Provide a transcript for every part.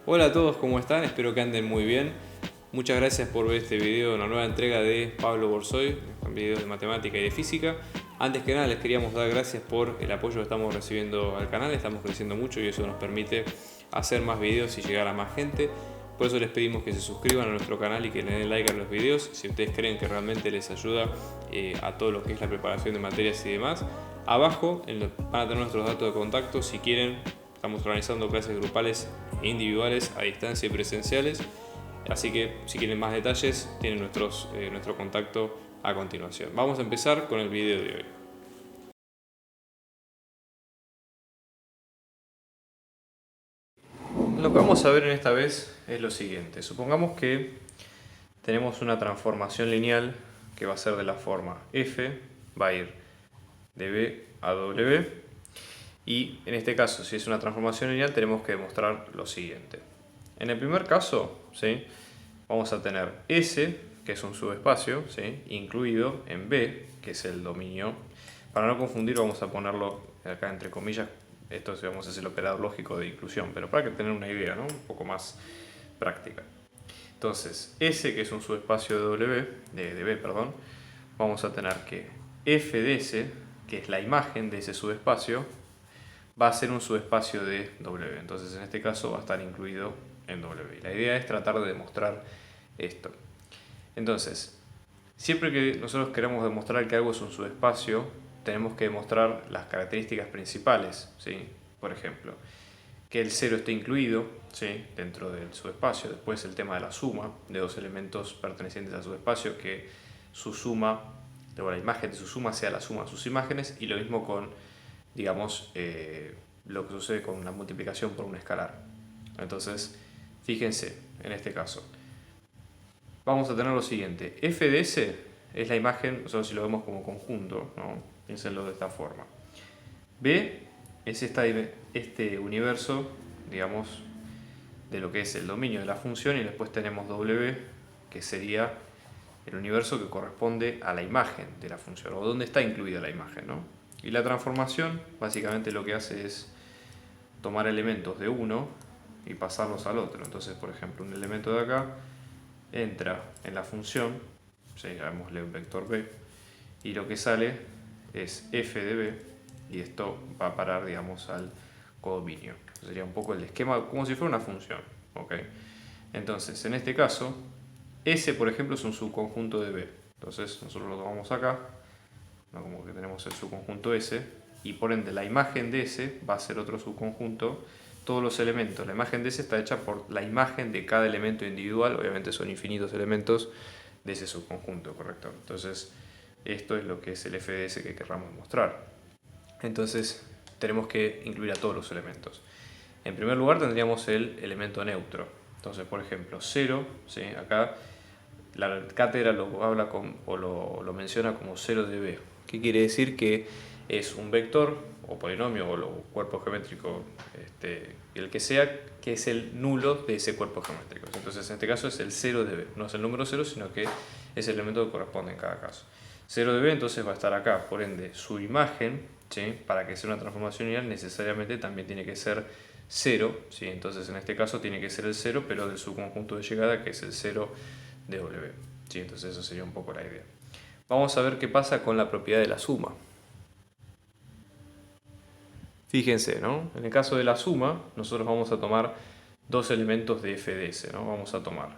Hola a todos, ¿cómo están? Espero que anden muy bien. Muchas gracias por ver este video, una nueva entrega de Pablo Borsoy, con videos de matemática y de física. Antes que nada les queríamos dar gracias por el apoyo que estamos recibiendo al canal, estamos creciendo mucho y eso nos permite hacer más videos y llegar a más gente. Por eso les pedimos que se suscriban a nuestro canal y que le den like a los videos si ustedes creen que realmente les ayuda a todo lo que es la preparación de materias y demás. Abajo van a tener nuestros datos de contacto si quieren. Estamos organizando clases grupales e individuales a distancia y presenciales. Así que si quieren más detalles tienen nuestro contacto a continuación. Vamos a empezar con el video de hoy. Lo que vamos a ver en esta vez es lo siguiente. Supongamos que tenemos una transformación lineal que va a ser de la forma f, va a ir de b a w, y en este caso, si es una transformación lineal, tenemos que demostrar lo siguiente. En el primer caso, ¿sí?, vamos a tener S, que es un subespacio, ¿sí?, incluido en B, que es el dominio. Para no confundir, vamos a ponerlo acá entre comillas. Esto vamos a hacer el operador lógico de inclusión, pero para que tener una idea, ¿no?, un poco más práctica. Entonces, S, que es un subespacio de B, vamos a tener que f de S, que es la imagen de ese subespacio, va a ser un subespacio de W. Entonces, en este caso va a estar incluido en W. La idea es tratar de demostrar esto. Entonces, siempre que nosotros queremos demostrar que algo es un subespacio, tenemos que demostrar las características principales, ¿sí? Por ejemplo, que el 0 esté incluido, ¿sí?, dentro del subespacio. Después el tema de la suma de dos elementos pertenecientes al subespacio, que su suma, o la imagen de su suma sea la suma de sus imágenes, y lo mismo con, digamos, lo que sucede con la multiplicación por un escalar. Entonces, fíjense, en este caso, vamos a tener lo siguiente. F de S es la imagen, nosotros si lo vemos como conjunto, ¿no?, piénsenlo de esta forma. B es este universo, digamos, de lo que es el dominio de la función, y después tenemos W, que sería el universo que corresponde a la imagen de la función, o donde está incluida la imagen, ¿no? Y la transformación básicamente lo que hace es tomar elementos de uno y pasarlos al otro. Entonces, por ejemplo, un elemento de acá entra en la función, llamémosle un vector b, y lo que sale es f de b, y esto va a parar, digamos, al codominio. Sería un poco el esquema como si fuera una función, ¿ok? Entonces, en este caso, S, por ejemplo, es un subconjunto de B. Entonces, nosotros lo tomamos acá, ¿no?, como que tenemos el subconjunto S, y por ende la imagen de S va a ser otro subconjunto. Todos los elementos, la imagen de S está hecha por la imagen de cada elemento individual, obviamente son infinitos elementos de ese subconjunto, ¿correcto? Entonces, esto es lo que es el f de S que querramos mostrar. Entonces, tenemos que incluir a todos los elementos. En primer lugar tendríamos el elemento neutro. Entonces, por ejemplo, 0, ¿sí?, acá la cátedra lo habla o lo menciona como 0 de B. ¿Qué quiere decir? Que es un vector o polinomio o cuerpo geométrico, el que sea, que es el nulo de ese cuerpo geométrico. Entonces, en este caso es el 0 de B. No es el número 0, sino que es el elemento que corresponde en cada caso. 0 de B entonces va a estar acá. Por ende, su imagen, ¿sí?, para que sea una transformación lineal, necesariamente también tiene que ser 0, ¿sí? Entonces, en este caso tiene que ser el 0, pero del subconjunto de llegada, que es el 0 de W. ¿Sí? Entonces, eso sería un poco la idea. Vamos a ver qué pasa con la propiedad de la suma. Fíjense, ¿no? En el caso de la suma, nosotros vamos a tomar dos elementos de f de S, ¿no? Vamos a tomar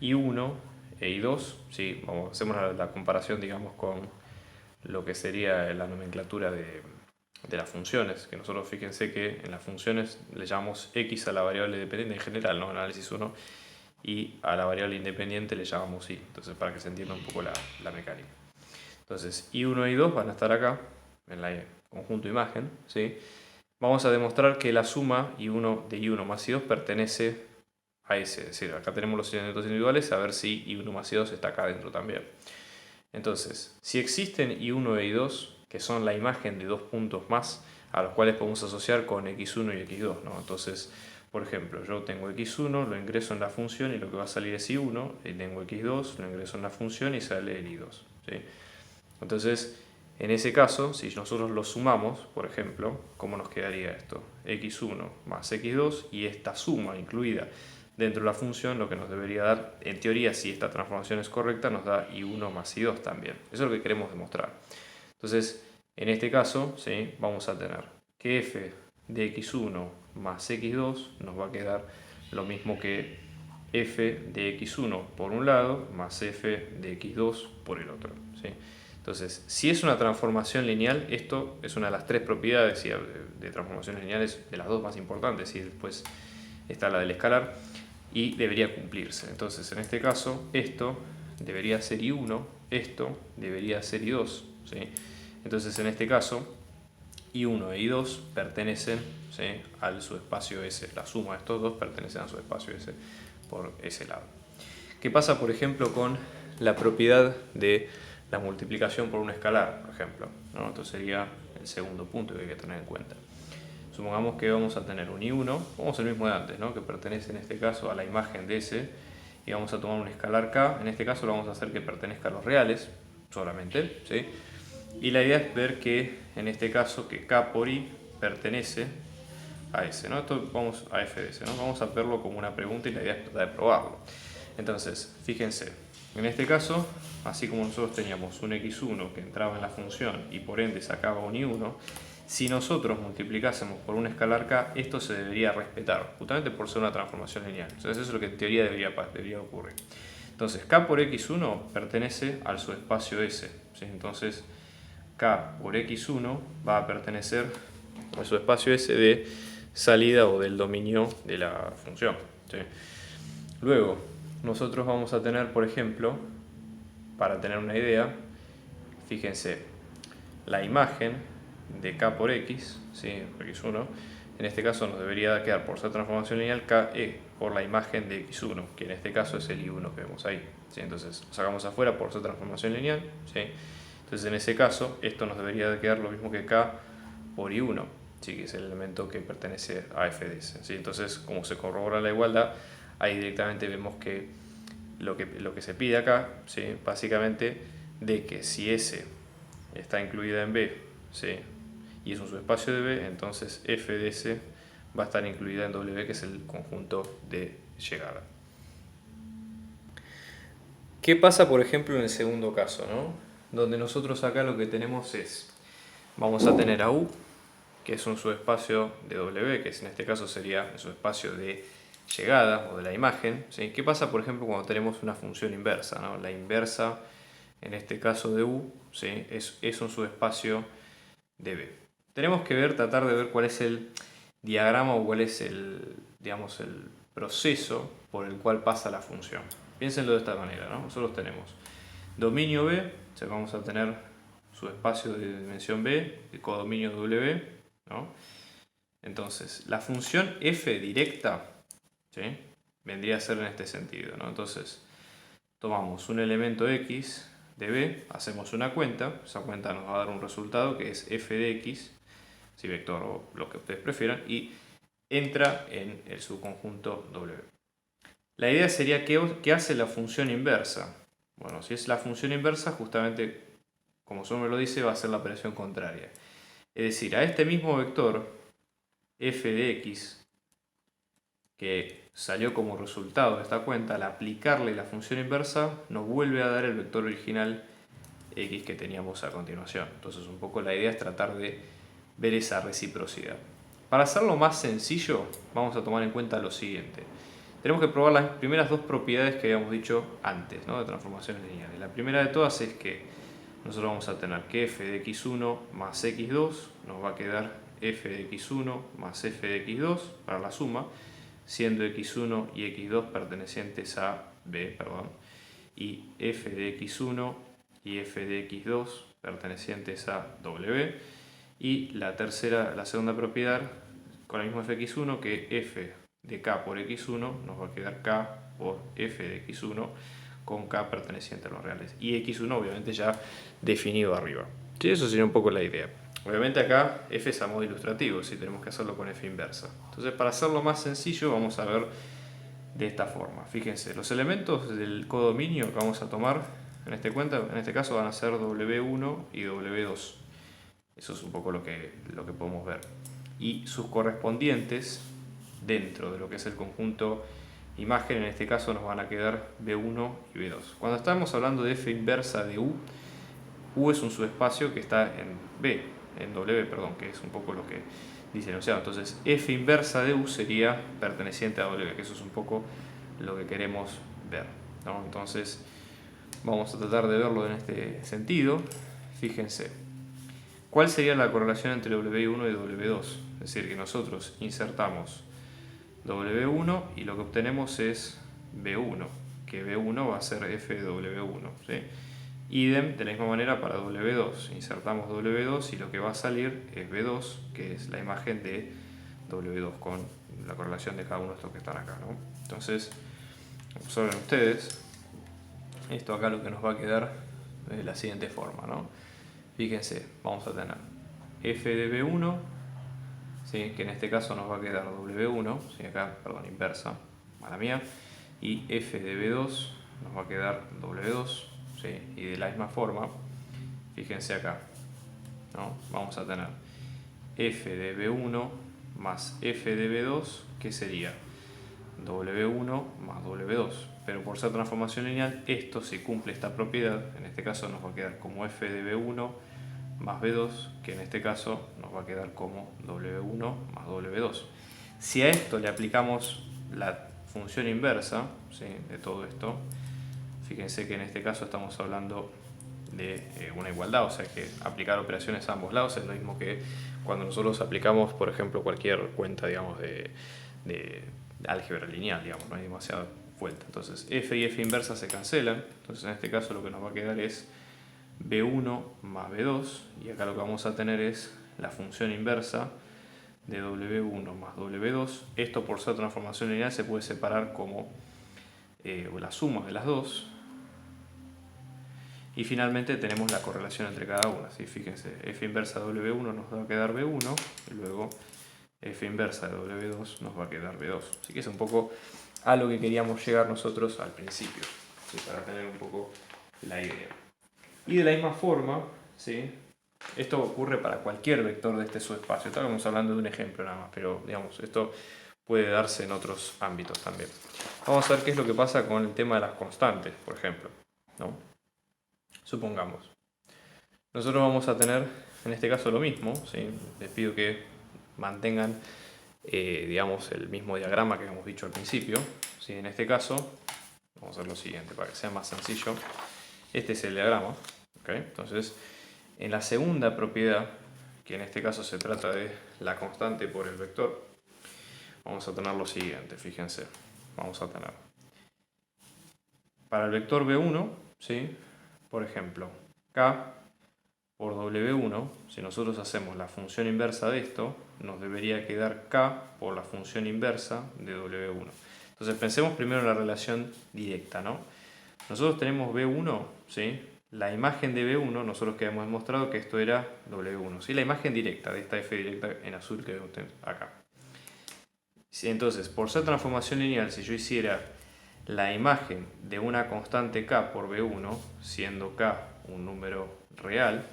I1 e I2, ¿sí? Hacemos la comparación, digamos, con lo que sería la nomenclatura de las funciones, que nosotros, fíjense que en las funciones le llamamos x a la variable dependiente en general, ¿no?, en análisis 1, y a la variable independiente le llamamos y. Entonces, para que se entienda un poco la mecánica. Entonces, I1 y I2 van a estar acá, en la conjunto imagen, ¿sí? Vamos a demostrar que la suma de I1 más I2 pertenece a S. Es decir, acá tenemos los elementos individuales, a ver si I1 más I2 está acá dentro también. Entonces, si existen I1 e I2, que son la imagen de dos puntos más, a los cuales podemos asociar con x1 y x2, ¿no? Entonces, por ejemplo, yo tengo x1, lo ingreso en la función y lo que va a salir es i1, y tengo x2, lo ingreso en la función y sale el i2, ¿sí? Entonces, En ese caso, si nosotros lo sumamos, por ejemplo, ¿cómo nos quedaría esto? x1 más x2 y esta suma incluida dentro de la función lo que nos debería dar, en teoría, si esta transformación es correcta, nos da i1 más i2 también. Eso es lo que queremos demostrar. Entonces, en este caso, ¿sí?, vamos a tener que f de x1 más x2 nos va a quedar lo mismo que f de x1 por un lado más f de x2 por el otro, ¿sí? Entonces, si es una transformación lineal, esto es una de las tres propiedades de transformaciones lineales, de las dos más importantes, y después está la del escalar, y debería cumplirse. Entonces, en este caso, esto debería ser i1, esto debería ser i2, ¿sí? Entonces, en este caso, i1 e i2 pertenecen, ¿sí?, al subespacio S. La suma de estos dos pertenecen al subespacio S por ese lado. ¿Qué pasa, por ejemplo, con la propiedad de la multiplicación por un escalar, por ejemplo, ¿no? Esto sería el segundo punto que hay que tener en cuenta. Supongamos que vamos a tener un i1, vamos al mismo de antes, ¿no?, que pertenece en este caso a la imagen de S, y vamos a tomar un escalar k. En este caso lo vamos a hacer que pertenezca a los reales solamente, ¿sí? Y la idea es ver que en este caso que k por i pertenece a S, ¿no? Esto vamos a f de S, ¿no? Vamos a verlo como una pregunta y la idea es tratar de probarlo. Entonces, fíjense, en este caso, así como nosotros teníamos un x1 que entraba en la función y por ende sacaba un i1, si nosotros multiplicásemos por un escalar k, esto se debería respetar, justamente por ser una transformación lineal. Entonces, eso es lo que en teoría debería ocurrir. Entonces, k por x1 pertenece al subespacio S, ¿sí? Entonces, k por x1 va a pertenecer al subespacio S de salida o del dominio de la función, ¿sí? Luego, nosotros vamos a tener, por ejemplo, para tener una idea, fíjense, la imagen de k por x, ¿sí?, por x1, en este caso nos debería quedar, por ser transformación lineal, ke por la imagen de x1, que en este caso es el i1 que vemos ahí, ¿sí? Entonces lo sacamos afuera por ser transformación lineal, ¿sí? Entonces en ese caso esto nos debería quedar lo mismo que k por i1, ¿sí?, que es el elemento que pertenece a f de S, ¿sí? Entonces, como se corrobora la igualdad, ahí directamente vemos que lo que se pide acá, ¿sí?, básicamente de que si S está incluida en B, ¿sí?, y es un subespacio de B, entonces f de S va a estar incluida en W, que es el conjunto de llegada. ¿Qué pasa, por ejemplo, en el segundo caso, ¿no?, donde nosotros acá lo que tenemos es, vamos a tener a U, que es un subespacio de W, que en este caso sería el subespacio de llegada o de la imagen, ¿sí? ¿Qué pasa, por ejemplo, cuando tenemos una función inversa, ¿no? La inversa, en este caso de U, ¿sí?, es un subespacio de B. Tenemos que tratar de ver cuál es el diagrama o cuál es digamos, el proceso por el cual pasa la función. Piénsenlo de esta manera, ¿no? Nosotros tenemos dominio B, o sea, vamos a tener subespacio de dimensión B, el codominio W, ¿no? Entonces, la función f directa, ¿sí?, vendría a ser en este sentido, ¿no? Entonces, tomamos un elemento x de B, hacemos una cuenta, esa cuenta nos va a dar un resultado que es f de x, si vector o lo que ustedes prefieran, y entra en el subconjunto W. La idea sería ¿qué hace la función inversa? Bueno, si es la función inversa, justamente, como su nombre lo dice, va a ser la operación contraria. Es decir, a este mismo vector, f de x, que salió como resultado de esta cuenta, al aplicarle la función inversa, nos vuelve a dar el vector original x que teníamos a continuación. Entonces, un poco la idea es tratar de ver esa reciprocidad. Para hacerlo más sencillo, vamos a tomar en cuenta lo siguiente. Tenemos que probar las primeras dos propiedades que habíamos dicho antes, ¿no?, de transformaciones lineales. La primera de todas es que nosotros vamos a tener que f de x1 más x2 nos va a quedar f de x1 más f de x2 para la suma, siendo x1 y x2 pertenecientes a B, y f de x1 y f de x2 pertenecientes a W. Y la segunda propiedad, con el mismo fx1, que f de k por x1 nos va a quedar k por f de x1 con k perteneciente a los reales. Y x1 obviamente ya definido arriba. Sí, eso sería un poco la idea. Obviamente acá f es a modo ilustrativo, si tenemos que hacerlo con f inversa. Entonces, para hacerlo más sencillo, vamos a ver de esta forma. Fíjense, los elementos del codominio que vamos a tomar en este caso van a ser W1 y W2. Eso es un poco lo que podemos ver. Y sus correspondientes dentro de lo que es el conjunto imagen, en este caso nos van a quedar B1 y B2. Cuando estamos hablando de f inversa de U, U es un subespacio que está en W, perdón, que es un poco lo que dice el enunciado. Entonces f inversa de U sería perteneciente a W, que eso es un poco lo que queremos ver, ¿no? Entonces vamos a tratar de verlo en este sentido. Fíjense, ¿cuál sería la correlación entre W1 y W2? Es decir, que nosotros insertamos W1 y lo que obtenemos es B1, que B1 va a ser f de W1, ¿sí? Idem de la misma manera para W2, insertamos W2 y lo que va a salir es B2, que es la imagen de W2 con la correlación de cada uno de estos que están acá, ¿no? Entonces, observen ustedes, esto acá lo que nos va a quedar de la siguiente forma, ¿no? Fíjense, vamos a tener f de B1, ¿sí? Que en este caso nos va a quedar W1, ¿sí? Acá, perdón, inversa, mala mía, y f de B2 nos va a quedar W2, ¿sí? Y de la misma forma, fíjense acá, ¿no? Vamos a tener f de B1 más f de B2, que sería W1 más W2, pero por ser transformación lineal, esto si cumple esta propiedad, en este caso nos va a quedar como f de B1 más B2, que en este caso nos va a quedar como W1 más W2. Si a esto le aplicamos la función inversa, ¿sí? De todo esto, fíjense que en este caso estamos hablando de una igualdad, o sea que aplicar operaciones a ambos lados es lo mismo que cuando nosotros aplicamos, por ejemplo, cualquier cuenta, digamos, de álgebra lineal, digamos, no hay demasiada vuelta. Entonces f y f inversa se cancelan, entonces en este caso lo que nos va a quedar es B1 más B2, y acá lo que vamos a tener es la función inversa de W1 más W2. Esto por ser transformación lineal se puede separar como la suma de las dos. Y finalmente tenemos la correlación entre cada una, ¿sí? Fíjense, f inversa de W1 nos va a quedar B1 y luego f inversa de W2 nos va a quedar B2. Así que es un poco a lo que queríamos llegar nosotros al principio, ¿sí? Para tener un poco la idea. Y de la misma forma, ¿sí? Esto ocurre para cualquier vector de este subespacio. Estábamos hablando de un ejemplo nada más, pero digamos, esto puede darse en otros ámbitos también. Vamos a ver qué es lo que pasa con el tema de las constantes, por ejemplo, ¿no? Supongamos, nosotros vamos a tener en este caso lo mismo, ¿sí? Les pido que mantengan digamos, el mismo diagrama que habíamos dicho al principio, ¿sí? En este caso vamos a hacer lo siguiente para que sea más sencillo. Este es el diagrama, ¿okay? Entonces en la segunda propiedad, que en este caso se trata de la constante por el vector, vamos a tener lo siguiente, fíjense, vamos a tener para el vector B1, ¿sí? Por ejemplo, K por W1, si nosotros hacemos la función inversa de esto, nos debería quedar K por la función inversa de W1. Entonces pensemos primero en la relación directa, ¿no? Nosotros tenemos B1, ¿sí? La imagen de B1, nosotros que hemos demostrado que esto era W1, ¿sí? La imagen directa de esta F directa en azul que vemos acá. Entonces, por ser transformación lineal, si yo hiciera la imagen de una constante K por B1, siendo K un número real,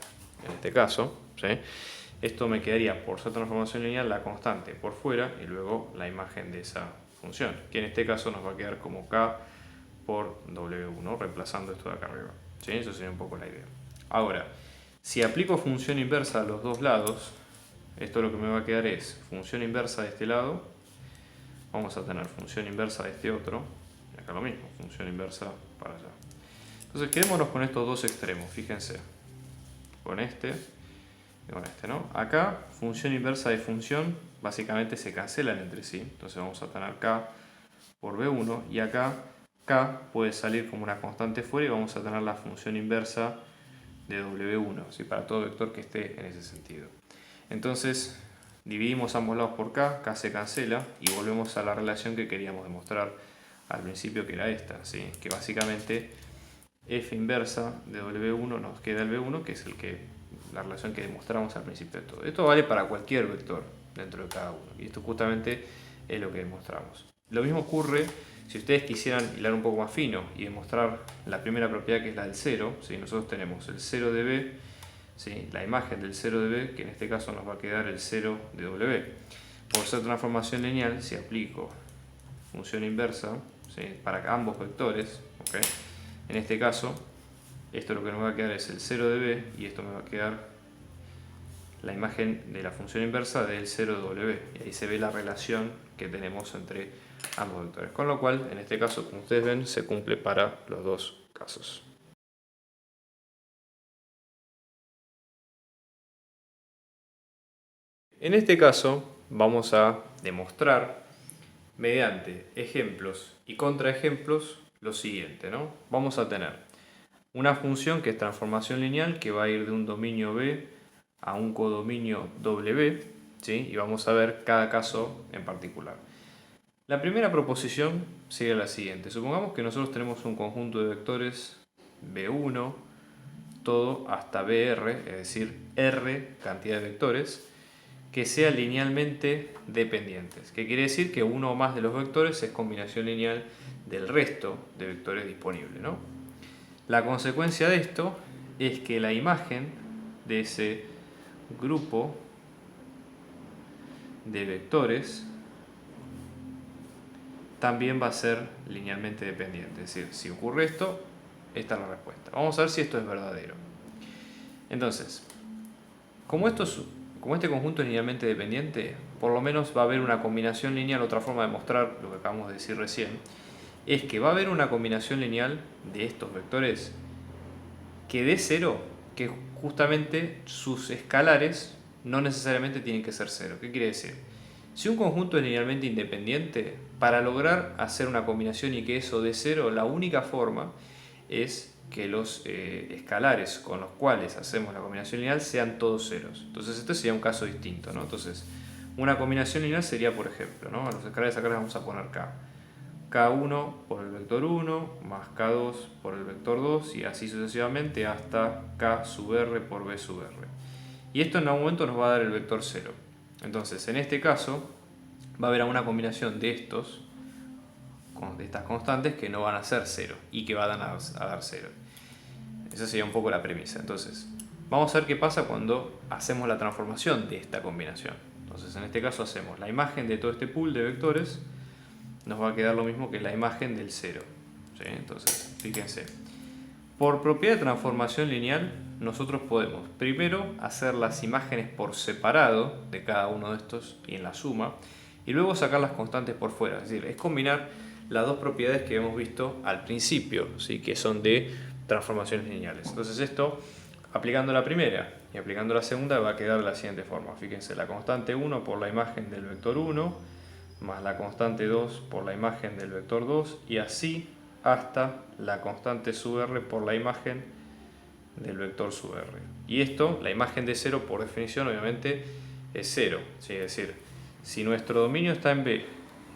en este caso, ¿sí? Esto me quedaría, por ser transformación lineal, la constante por fuera y luego la imagen de esa función, que en este caso nos va a quedar como K por W1, reemplazando esto de acá arriba, ¿sí? Eso sería un poco la idea. Ahora, si aplico función inversa a los dos lados, esto lo que me va a quedar es función inversa de este lado, vamos a tener función inversa de este otro, y acá lo mismo, función inversa para allá. Entonces quedémonos con estos dos extremos, fíjense, con este y con este, ¿no? Acá, función inversa de función, básicamente se cancelan entre sí, entonces vamos a tener K por B1, y acá K puede salir como una constante fuera y vamos a tener la función inversa de W1, ¿sí? Para todo vector que esté en ese sentido. Entonces dividimos ambos lados por K, K se cancela y volvemos a la relación que queríamos demostrar al principio, que era esta, ¿sí? Que básicamente f inversa de W1 nos queda el B1, que es la relación que demostramos al principio de todo. Esto vale para cualquier vector dentro de cada uno, y esto justamente es lo que demostramos. Lo mismo ocurre si ustedes quisieran hilar un poco más fino y demostrar la primera propiedad, que es la del 0. ¿Sí? Nosotros tenemos el 0 de b, ¿sí? La imagen del 0 de b, que en este caso nos va a quedar el 0 de w. Por ser transformación lineal, si aplico función inversa, ¿sí? Para ambos vectores, ¿okay? En este caso, esto lo que nos va a quedar es el 0 de b y esto me va a quedar la imagen de la función inversa del 0 de w. Y ahí se ve la relación que tenemos entre ambos vectores. Con lo cual, en este caso, como ustedes ven, se cumple para los dos casos. En este caso, vamos a demostrar mediante ejemplos y contraejemplos lo siguiente, ¿no? Vamos a tener una función que es transformación lineal, que va a ir de un dominio B a un codominio W, ¿sí? Y vamos a ver cada caso en particular. La primera proposición sería la siguiente. Supongamos que nosotros tenemos un conjunto de vectores B1, todo hasta BR, es decir, R cantidad de vectores, que sean linealmente dependientes. ¿Qué quiere decir? Que uno o más de los vectores es combinación lineal del resto de vectores disponibles, ¿no? La consecuencia de esto es que la imagen de ese grupo de vectores también va a ser linealmente dependiente. Es decir, si ocurre esto, esta es la respuesta. Vamos a ver si esto es verdadero. Entonces, como este conjunto es linealmente dependiente, por lo menos va a haber una combinación lineal. Otra forma de mostrar lo que acabamos de decir recién es que va a haber una combinación lineal de estos vectores que dé 0, que justamente sus escalares no necesariamente tienen que ser 0. ¿Qué quiere decir? Si un conjunto es linealmente independiente, para lograr hacer una combinación y que eso dé 0, la única forma es que los escalares con los cuales hacemos la combinación lineal sean todos ceros. Entonces este sería un caso distinto, ¿no? Entonces una combinación lineal sería, por ejemplo, ¿no? A los escalares acá les vamos a poner k. K1 por el vector 1 más K2 por el vector 2 y así sucesivamente hasta K sub R por B sub R. Y esto en algún momento nos va a dar el vector 0. Entonces en este caso va a haber una combinación de estas constantes que no van a ser 0 y que van a dar 0. Esa sería un poco la premisa. Entonces vamos a ver qué pasa cuando hacemos la transformación de esta combinación. Entonces en este caso hacemos la imagen de todo este pool de vectores, nos va a quedar lo mismo que la imagen del 0. ¿Sí? Entonces, fíjense. Por propiedad de transformación lineal, nosotros podemos primero hacer las imágenes por separado de cada uno de estos y en la suma, y luego sacar las constantes por fuera. Es decir, es combinar las dos propiedades que hemos visto al principio, ¿sí? Que son de transformaciones lineales. Entonces esto, aplicando la primera y aplicando la segunda, va a quedar de la siguiente forma. Fíjense, la constante 1 por la imagen del vector 1, más la constante 2 por la imagen del vector 2 y así hasta la constante sub r por la imagen del vector sub r. Y esto, la imagen de 0 por definición obviamente es 0. ¿Sí? Es decir, si nuestro dominio está en B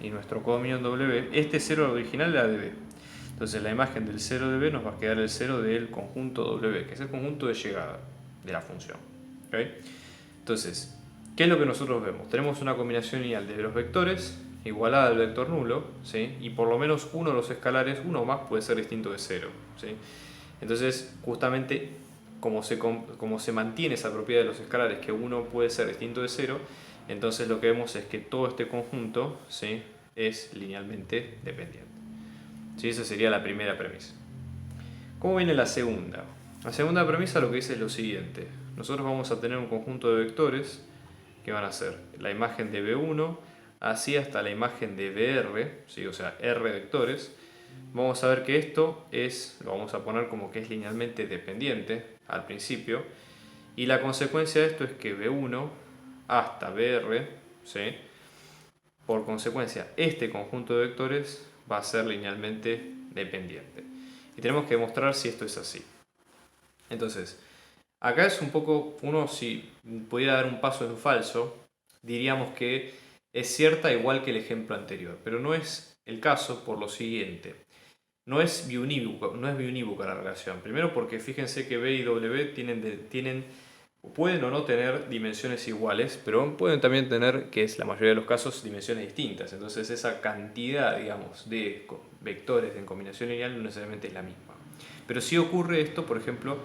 y nuestro codominio en W, este 0 original era de B. Entonces la imagen del 0 de B nos va a quedar el 0 del conjunto W, que es el conjunto de llegada de la función. ¿Okay? Entonces, ¿qué es lo que nosotros vemos? Tenemos una combinación lineal de los vectores igualada al vector nulo, ¿sí? Y por lo menos uno de los escalares, uno o más, puede ser distinto de 0. ¿Sí? Entonces, justamente, como se mantiene esa propiedad de los escalares, que uno puede ser distinto de 0, entonces lo que vemos es que todo este conjunto, ¿sí? Es linealmente dependiente. ¿Sí? Esa sería la primera premisa. ¿Cómo viene la segunda? La segunda premisa lo que dice es lo siguiente. Nosotros vamos a tener un conjunto de vectores que van a ser la imagen de B1 así hasta la imagen de BR, ¿sí? O sea, R vectores. Vamos a ver que esto lo vamos a poner como que es linealmente dependiente al principio, y la consecuencia de esto es que B1 hasta BR, ¿sí? Por consecuencia, este conjunto de vectores va a ser linealmente dependiente. Y tenemos que demostrar si esto es así. Entonces, acá es un poco, uno si pudiera dar un paso en falso, diríamos que es cierta igual que el ejemplo anterior, pero no es el caso por lo siguiente. No es biunívoca la relación. Primero porque fíjense que B y W tienen pueden o no tener dimensiones iguales, pero pueden también tener, que es la mayoría de los casos, dimensiones distintas. Entonces esa cantidad, digamos, de vectores en combinación lineal no necesariamente es la misma. Pero sí ocurre esto, por ejemplo,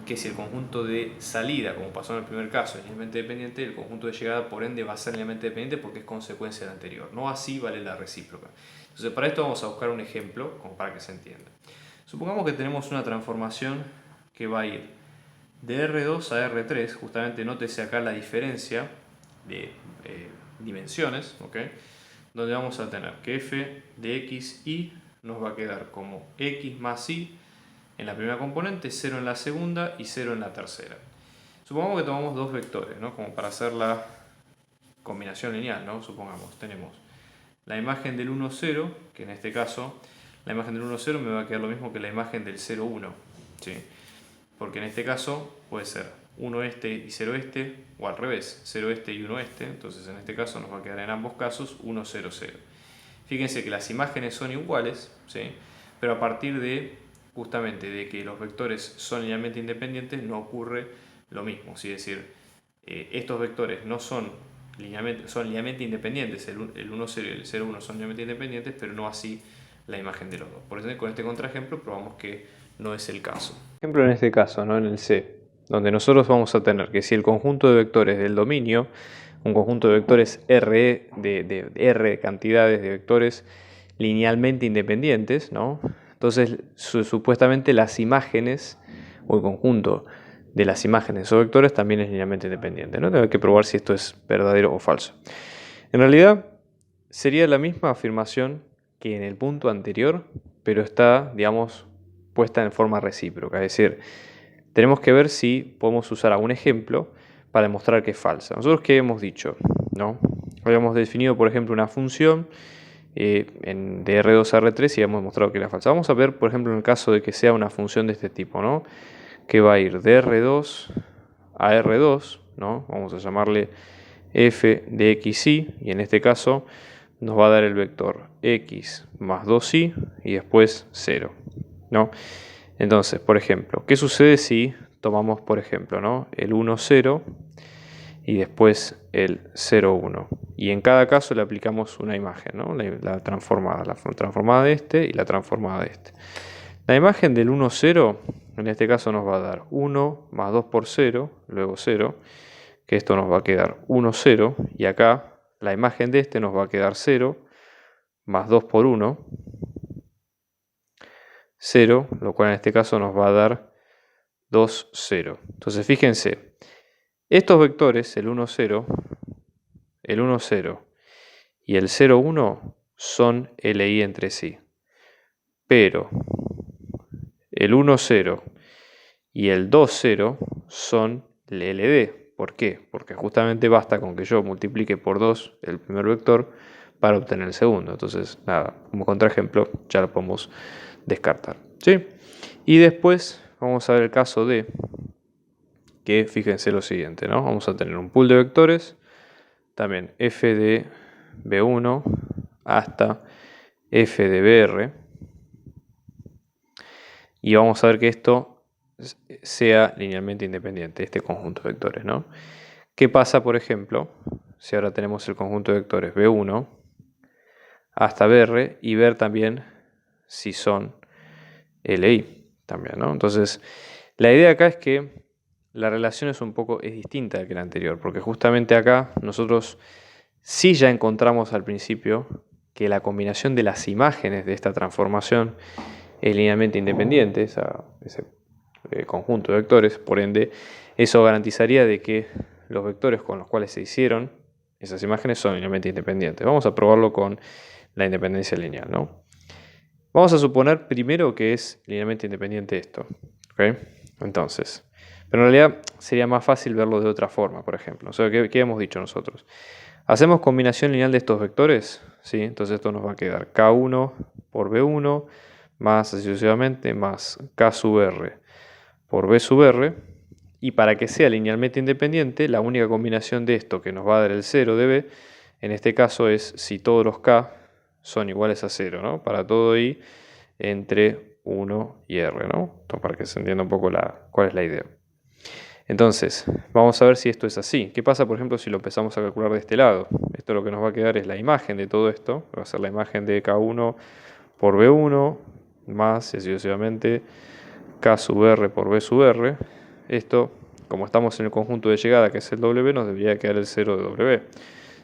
que si el conjunto de salida, como pasó en el primer caso, es linealmente dependiente, el conjunto de llegada por ende va a ser linealmente dependiente porque es consecuencia del anterior. No así vale la recíproca. Entonces para esto vamos a buscar un ejemplo, como para que se entienda. Supongamos que tenemos una transformación que va a ir de R2 a R3, justamente nótese acá la diferencia de dimensiones, ¿okay? Donde vamos a tener que f de x, y nos va a quedar como x más y en la primera componente, 0 en la segunda y 0 en la tercera. Supongamos que tomamos dos vectores, ¿no? Como para hacer la combinación lineal, ¿no? Supongamos, tenemos la imagen del 1, 0, que en este caso la imagen del 1, 0 me va a quedar lo mismo que la imagen del 0, 1, ¿sí? Porque en este caso puede ser 1 este y 0 este, o al revés, 0 este y 1 este, entonces en este caso nos va a quedar en ambos casos 1, 0, 0. Fíjense que las imágenes son iguales, ¿sí? Pero a partir de, justamente, de que los vectores son linealmente independientes, no ocurre lo mismo, ¿sí? Es decir, estos vectores no son linealmente independientes, el 1, 0 y el 0, 1 son linealmente independientes, pero no así la imagen de los dos. Por eso con este contraejemplo probamos que no es el caso. Ejemplo en este caso, ¿no? En el C, donde nosotros vamos a tener que si el conjunto de vectores del dominio, un conjunto de vectores R, de R cantidades de vectores linealmente independientes, ¿no? Entonces supuestamente las imágenes o el conjunto de las imágenes o vectores también es linealmente independiente, ¿no? Tengo que probar si esto es verdadero o falso. En realidad sería la misma afirmación que en el punto anterior, pero está, digamos, puesta en forma recíproca. Es decir, tenemos que ver si podemos usar algún ejemplo para demostrar que es falsa. Nosotros, ¿qué hemos dicho? ¿No? Habíamos definido, por ejemplo, una función de R2 a R3 y hemos demostrado que era falsa. Vamos a ver, por ejemplo, en el caso de que sea una función de este tipo, ¿no? Que va a ir de R2 a R2, ¿no? Vamos a llamarle f de xy, y en este caso nos va a dar el vector x más 2y y después 0, ¿no? Entonces, por ejemplo, ¿qué sucede si tomamos, por ejemplo, ¿no? el 1, 0 y después el 0, 1? Y en cada caso le aplicamos una imagen, ¿no? La transformada de este y la transformada de este. La imagen del 1, 0, en este caso nos va a dar 1 más 2 por 0, luego 0, que esto nos va a quedar 1, 0, y acá la imagen de este nos va a quedar 0 más 2 por 1, 0, lo cual en este caso nos va a dar 2, 0. Entonces fíjense, estos vectores, el 1, 0, el 1, 0 y el 0, 1 son LI entre sí. Pero el 1, 0 y el 2, 0 son LD. ¿Por qué? Porque justamente basta con que yo multiplique por 2 el primer vector para obtener el segundo. Entonces, nada, como contraejemplo ya lo podemos descartar, ¿sí? Y después vamos a ver el caso de que, fíjense lo siguiente, ¿no? Vamos a tener un pool de vectores, también f de b1 hasta f de br, y vamos a ver que esto sea linealmente independiente, este conjunto de vectores, ¿no? ¿Qué pasa, por ejemplo, si ahora tenemos el conjunto de vectores b1 hasta br y ver también si son LI también, ¿no? Entonces, la idea acá es que la relación es distinta que la anterior, porque justamente acá nosotros sí ya encontramos al principio que la combinación de las imágenes de esta transformación es linealmente independiente, ese conjunto de vectores, por ende, eso garantizaría de que los vectores con los cuales se hicieron esas imágenes son linealmente independientes. Vamos a probarlo con la independencia lineal, ¿no? Vamos a suponer primero que es linealmente independiente esto, ¿ok? Entonces, pero en realidad sería más fácil verlo de otra forma, por ejemplo. O sea, ¿qué hemos dicho nosotros? Hacemos combinación lineal de estos vectores, ¿sí? Entonces esto nos va a quedar K1 por B1 más así sucesivamente más K sub R por B sub R. Y para que sea linealmente independiente, la única combinación de esto que nos va a dar el 0 de B, en este caso es si todos los K son iguales a 0, ¿no? Para todo I entre 1 y R, ¿no? Esto para que se entienda un poco cuál es la idea. Entonces, vamos a ver si esto es así. ¿Qué pasa, por ejemplo, si lo empezamos a calcular de este lado? Esto lo que nos va a quedar es la imagen de todo esto. Va a ser la imagen de K1 por B1 más, y así sucesivamente, K sub R por B sub R. Esto, como estamos en el conjunto de llegada, que es el W, nos debería quedar el 0 de W.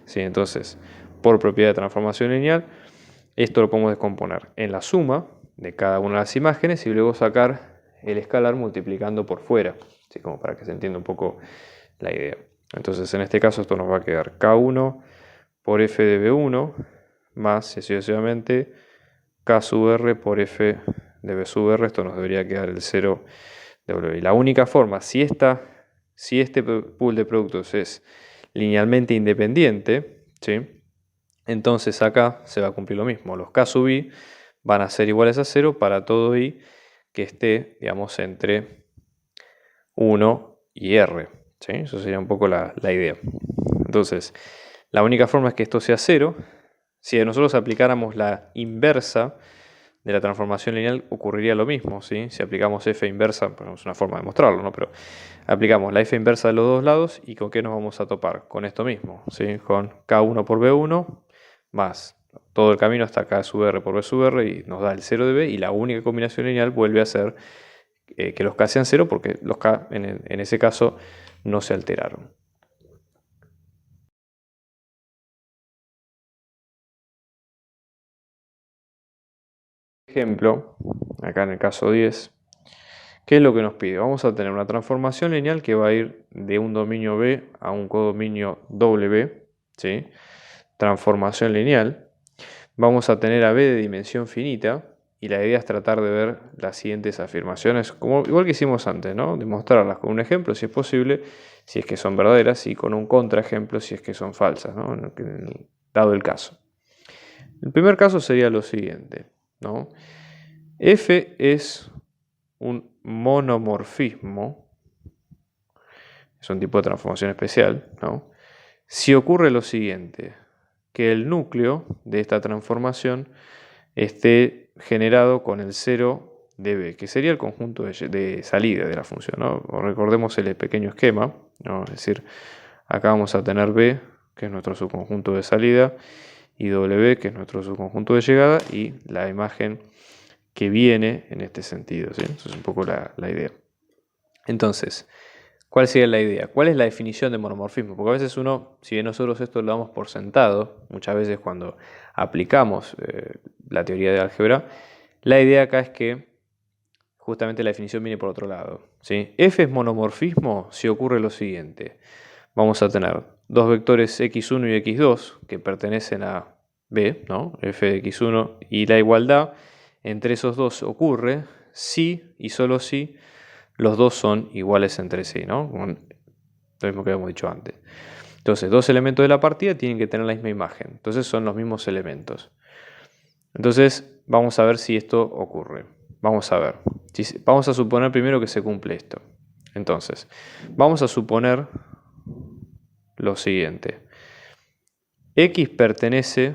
¿Sí? Entonces, por propiedad de transformación lineal, esto lo podemos descomponer en la suma de cada una de las imágenes y luego sacar el escalar multiplicando por fuera. ¿Sí? Como para que se entienda un poco la idea. Entonces, en este caso, esto nos va a quedar K1 por F de B1 más, y así sucesivamente, K sub R por F de B sub R. Esto nos debería quedar el 0 de W. Y la única forma, si este pool de productos es linealmente independiente, ¿sí? Entonces acá se va a cumplir lo mismo. Los K sub I van a ser iguales a 0 para todo I que esté, digamos, entre 1 y R. ¿Sí? Eso sería un poco la idea. Entonces, la única forma es que esto sea 0. Si nosotros aplicáramos la inversa de la transformación lineal, ocurriría lo mismo, ¿sí? Si aplicamos f inversa, pues es una forma de mostrarlo, ¿no? Pero aplicamos la f inversa de los dos lados y ¿con qué nos vamos a topar? Con esto mismo, ¿sí? Con K1 por B1 más todo el camino hasta K sub R por B sub R y nos da el 0 de B, y la única combinación lineal vuelve a ser que los K sean 0 porque los K en ese caso no se alteraron. Ejemplo, acá en el caso 10, ¿qué es lo que nos pide? Vamos a tener una transformación lineal que va a ir de un dominio B a un codominio W, ¿sí? Transformación lineal. Vamos a tener a B de dimensión finita y la idea es tratar de ver las siguientes afirmaciones, como igual que hicimos antes, ¿no? Demostrarlas con un ejemplo si es posible, si es que son verdaderas, y con un contraejemplo si es que son falsas, ¿no? Dado el caso. El primer caso sería lo siguiente, ¿no? F es un monomorfismo, es un tipo de transformación especial, ¿no? Si ocurre lo siguiente, que el núcleo de esta transformación esté generado con el 0 de B, que sería el conjunto de salida de la función, ¿no? O recordemos el pequeño esquema, ¿no? Es decir, acá vamos a tener B, que es nuestro subconjunto de salida, y W, que es nuestro subconjunto de llegada, y la imagen que viene en este sentido, ¿sí? Eso es un poco la idea. Entonces, ¿cuál sería la idea? ¿Cuál es la definición de monomorfismo? Porque a veces uno, si bien nosotros esto lo damos por sentado, muchas veces cuando aplicamos la teoría de álgebra, la idea acá es que justamente la definición viene por otro lado, ¿sí? F es monomorfismo si ocurre lo siguiente. Vamos a tener dos vectores x1 y x2 que pertenecen a B, ¿no? F de x1, y la igualdad entre esos dos ocurre si y solo si los dos son iguales entre sí, ¿no? Lo mismo que habíamos dicho antes. Entonces, dos elementos de la partida tienen que tener la misma imagen. Entonces, son los mismos elementos. Entonces, vamos a ver si esto ocurre. Vamos a ver. Vamos a suponer primero que se cumple esto. Entonces, vamos a suponer lo siguiente. X pertenece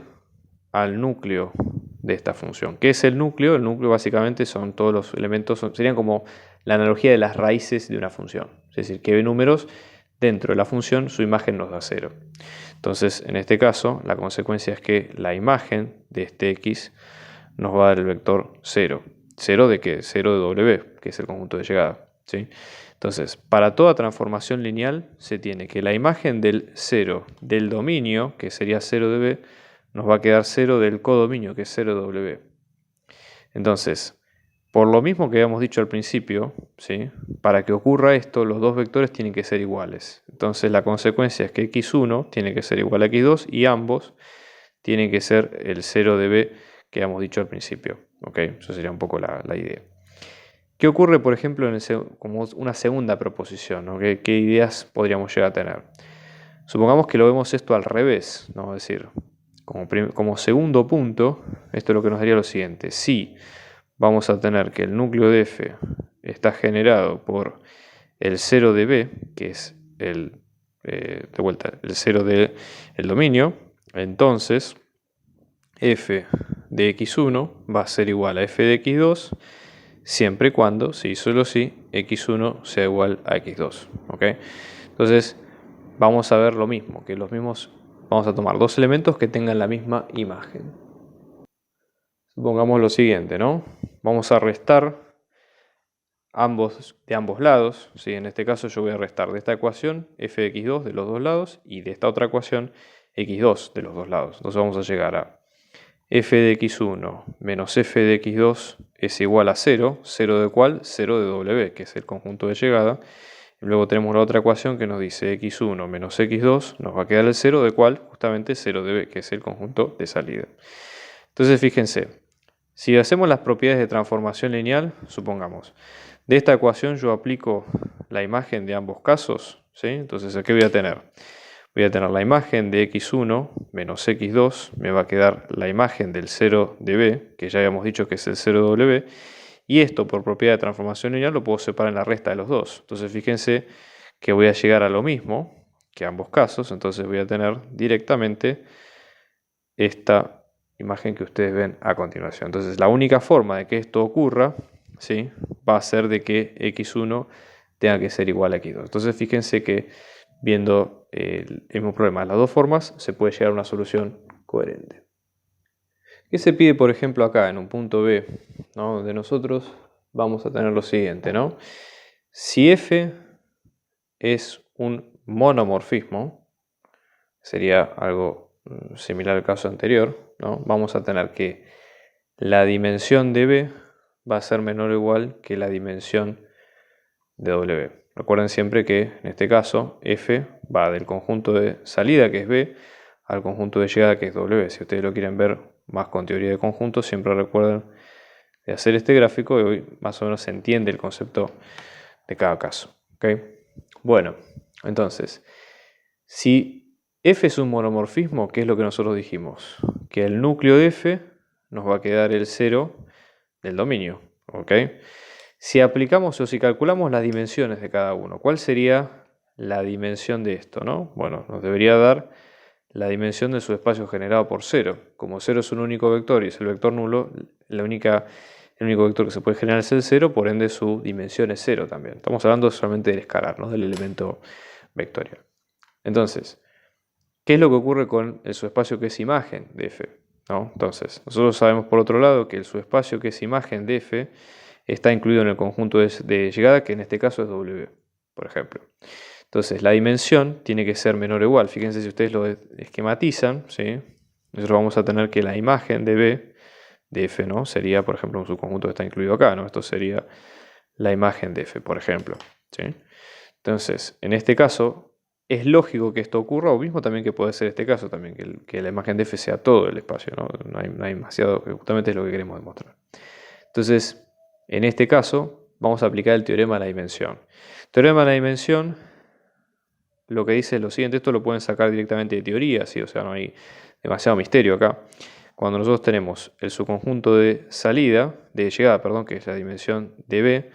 al núcleo de esta función. ¿Qué es el núcleo? El núcleo básicamente son todos los elementos, serían como la analogía de las raíces de una función. Es decir, que ve números dentro de la función, su imagen nos da 0. Entonces, en este caso, la consecuencia es que la imagen de este X nos va a dar el vector 0. ¿0 de qué? 0 de W, que es el conjunto de llegada, ¿sí? Entonces, para toda transformación lineal se tiene que la imagen del 0 del dominio, que sería 0 de B, nos va a quedar 0 del codominio, que es 0 de W. Entonces, por lo mismo que habíamos dicho al principio, ¿sí? Para que ocurra esto, los dos vectores tienen que ser iguales. Entonces, la consecuencia es que x1 tiene que ser igual a x2 y ambos tienen que ser el 0 de B que habíamos dicho al principio. ¿Ok? Eso sería un poco la idea. ¿Qué ocurre, por ejemplo, como una segunda proposición, ¿no? ¿Qué ideas podríamos llegar a tener? Supongamos que lo vemos esto al revés, ¿no? Es decir, como segundo punto, esto es lo que nos daría lo siguiente. Si vamos a tener que el núcleo de F está generado por el 0 de B, que es el 0 del dominio, entonces F de x1 va a ser igual a F de x2 siempre y cuando, si y solo si, x1 sea igual a x2. ¿Ok? Entonces vamos a ver lo mismo, que los mismos, vamos a tomar dos elementos que tengan la misma imagen. Supongamos lo siguiente, ¿no? Vamos a restar de ambos lados, ¿sí? En este caso yo voy a restar de esta ecuación f de x2 de los dos lados y de esta otra ecuación x2 de los dos lados. Entonces vamos a llegar a f de x1 menos f de x2 es igual a 0, 0 de cuál? 0 de w, que es el conjunto de llegada. Y luego tenemos la otra ecuación que nos dice x1 menos x2, nos va a quedar el 0 de cuál? Justamente 0 de b, que es el conjunto de salida. Entonces fíjense, si hacemos las propiedades de transformación lineal, supongamos, de esta ecuación yo aplico la imagen de ambos casos, ¿sí? Entonces, ¿qué voy a tener? Voy a tener la imagen de x1 menos x2, me va a quedar la imagen del 0 de b, que ya habíamos dicho que es el 0 de w, y esto por propiedad de transformación lineal lo puedo separar en la resta de los dos. Entonces fíjense que voy a llegar a lo mismo que ambos casos, entonces voy a tener directamente esta imagen que ustedes ven a continuación. Entonces la única forma de que esto ocurra, ¿sí?, va a ser de que x1 tenga que ser igual a x2. Entonces fíjense que viendo el mismo problema de las dos formas se puede llegar a una solución coherente. ¿Qué se pide, por ejemplo, acá en un punto B, ¿no?, donde nosotros vamos a tener lo siguiente, ¿no? Si f es un monomorfismo, sería algo similar al caso anterior, ¿no? Vamos a tener que la dimensión de B va a ser menor o igual que la dimensión de W. Recuerden siempre que en este caso f va del conjunto de salida, que es B, al conjunto de llegada, que es W. Si ustedes lo quieren ver más con teoría de conjuntos, siempre recuerden de hacer este gráfico y hoy más o menos se entiende el concepto de cada caso. ¿Okay? Bueno, entonces, si f es un monomorfismo, ¿qué es lo que nosotros dijimos? Que el núcleo de f nos va a quedar el 0 del dominio. ¿Ok? Si aplicamos o si calculamos las dimensiones de cada uno, ¿cuál sería la dimensión de esto, ¿no? Bueno, nos debería dar la dimensión de su espacio generado por 0. Como 0 es un único vector y es el vector nulo, el único vector que se puede generar es el 0, por ende su dimensión es 0 también. Estamos hablando solamente del escalar, no del elemento vectorial. Entonces, ¿qué es lo que ocurre con el subespacio que es imagen de f? ¿No? Entonces, nosotros sabemos por otro lado que el subespacio que es imagen de f está incluido en el conjunto de llegada, que en este caso es W, por ejemplo. Entonces, la dimensión tiene que ser menor o igual. Fíjense si ustedes lo esquematizan, ¿sí? Nosotros vamos a tener que la imagen de B, de F, ¿no?, sería, por ejemplo, un subconjunto que está incluido acá, ¿no? Esto sería la imagen de F, por ejemplo, ¿sí? Entonces, en este caso, es lógico que esto ocurra, o mismo también que puede ser este caso, también que la imagen de F sea todo el espacio, ¿no? No hay demasiado, que justamente es lo que queremos demostrar. Entonces, en este caso, vamos a aplicar el teorema de la dimensión. Teorema de la dimensión, lo que dice es lo siguiente, esto lo pueden sacar directamente de teoría, ¿sí? O sea, no hay demasiado misterio acá. Cuando nosotros tenemos el subconjunto de llegada, que es la dimensión de B,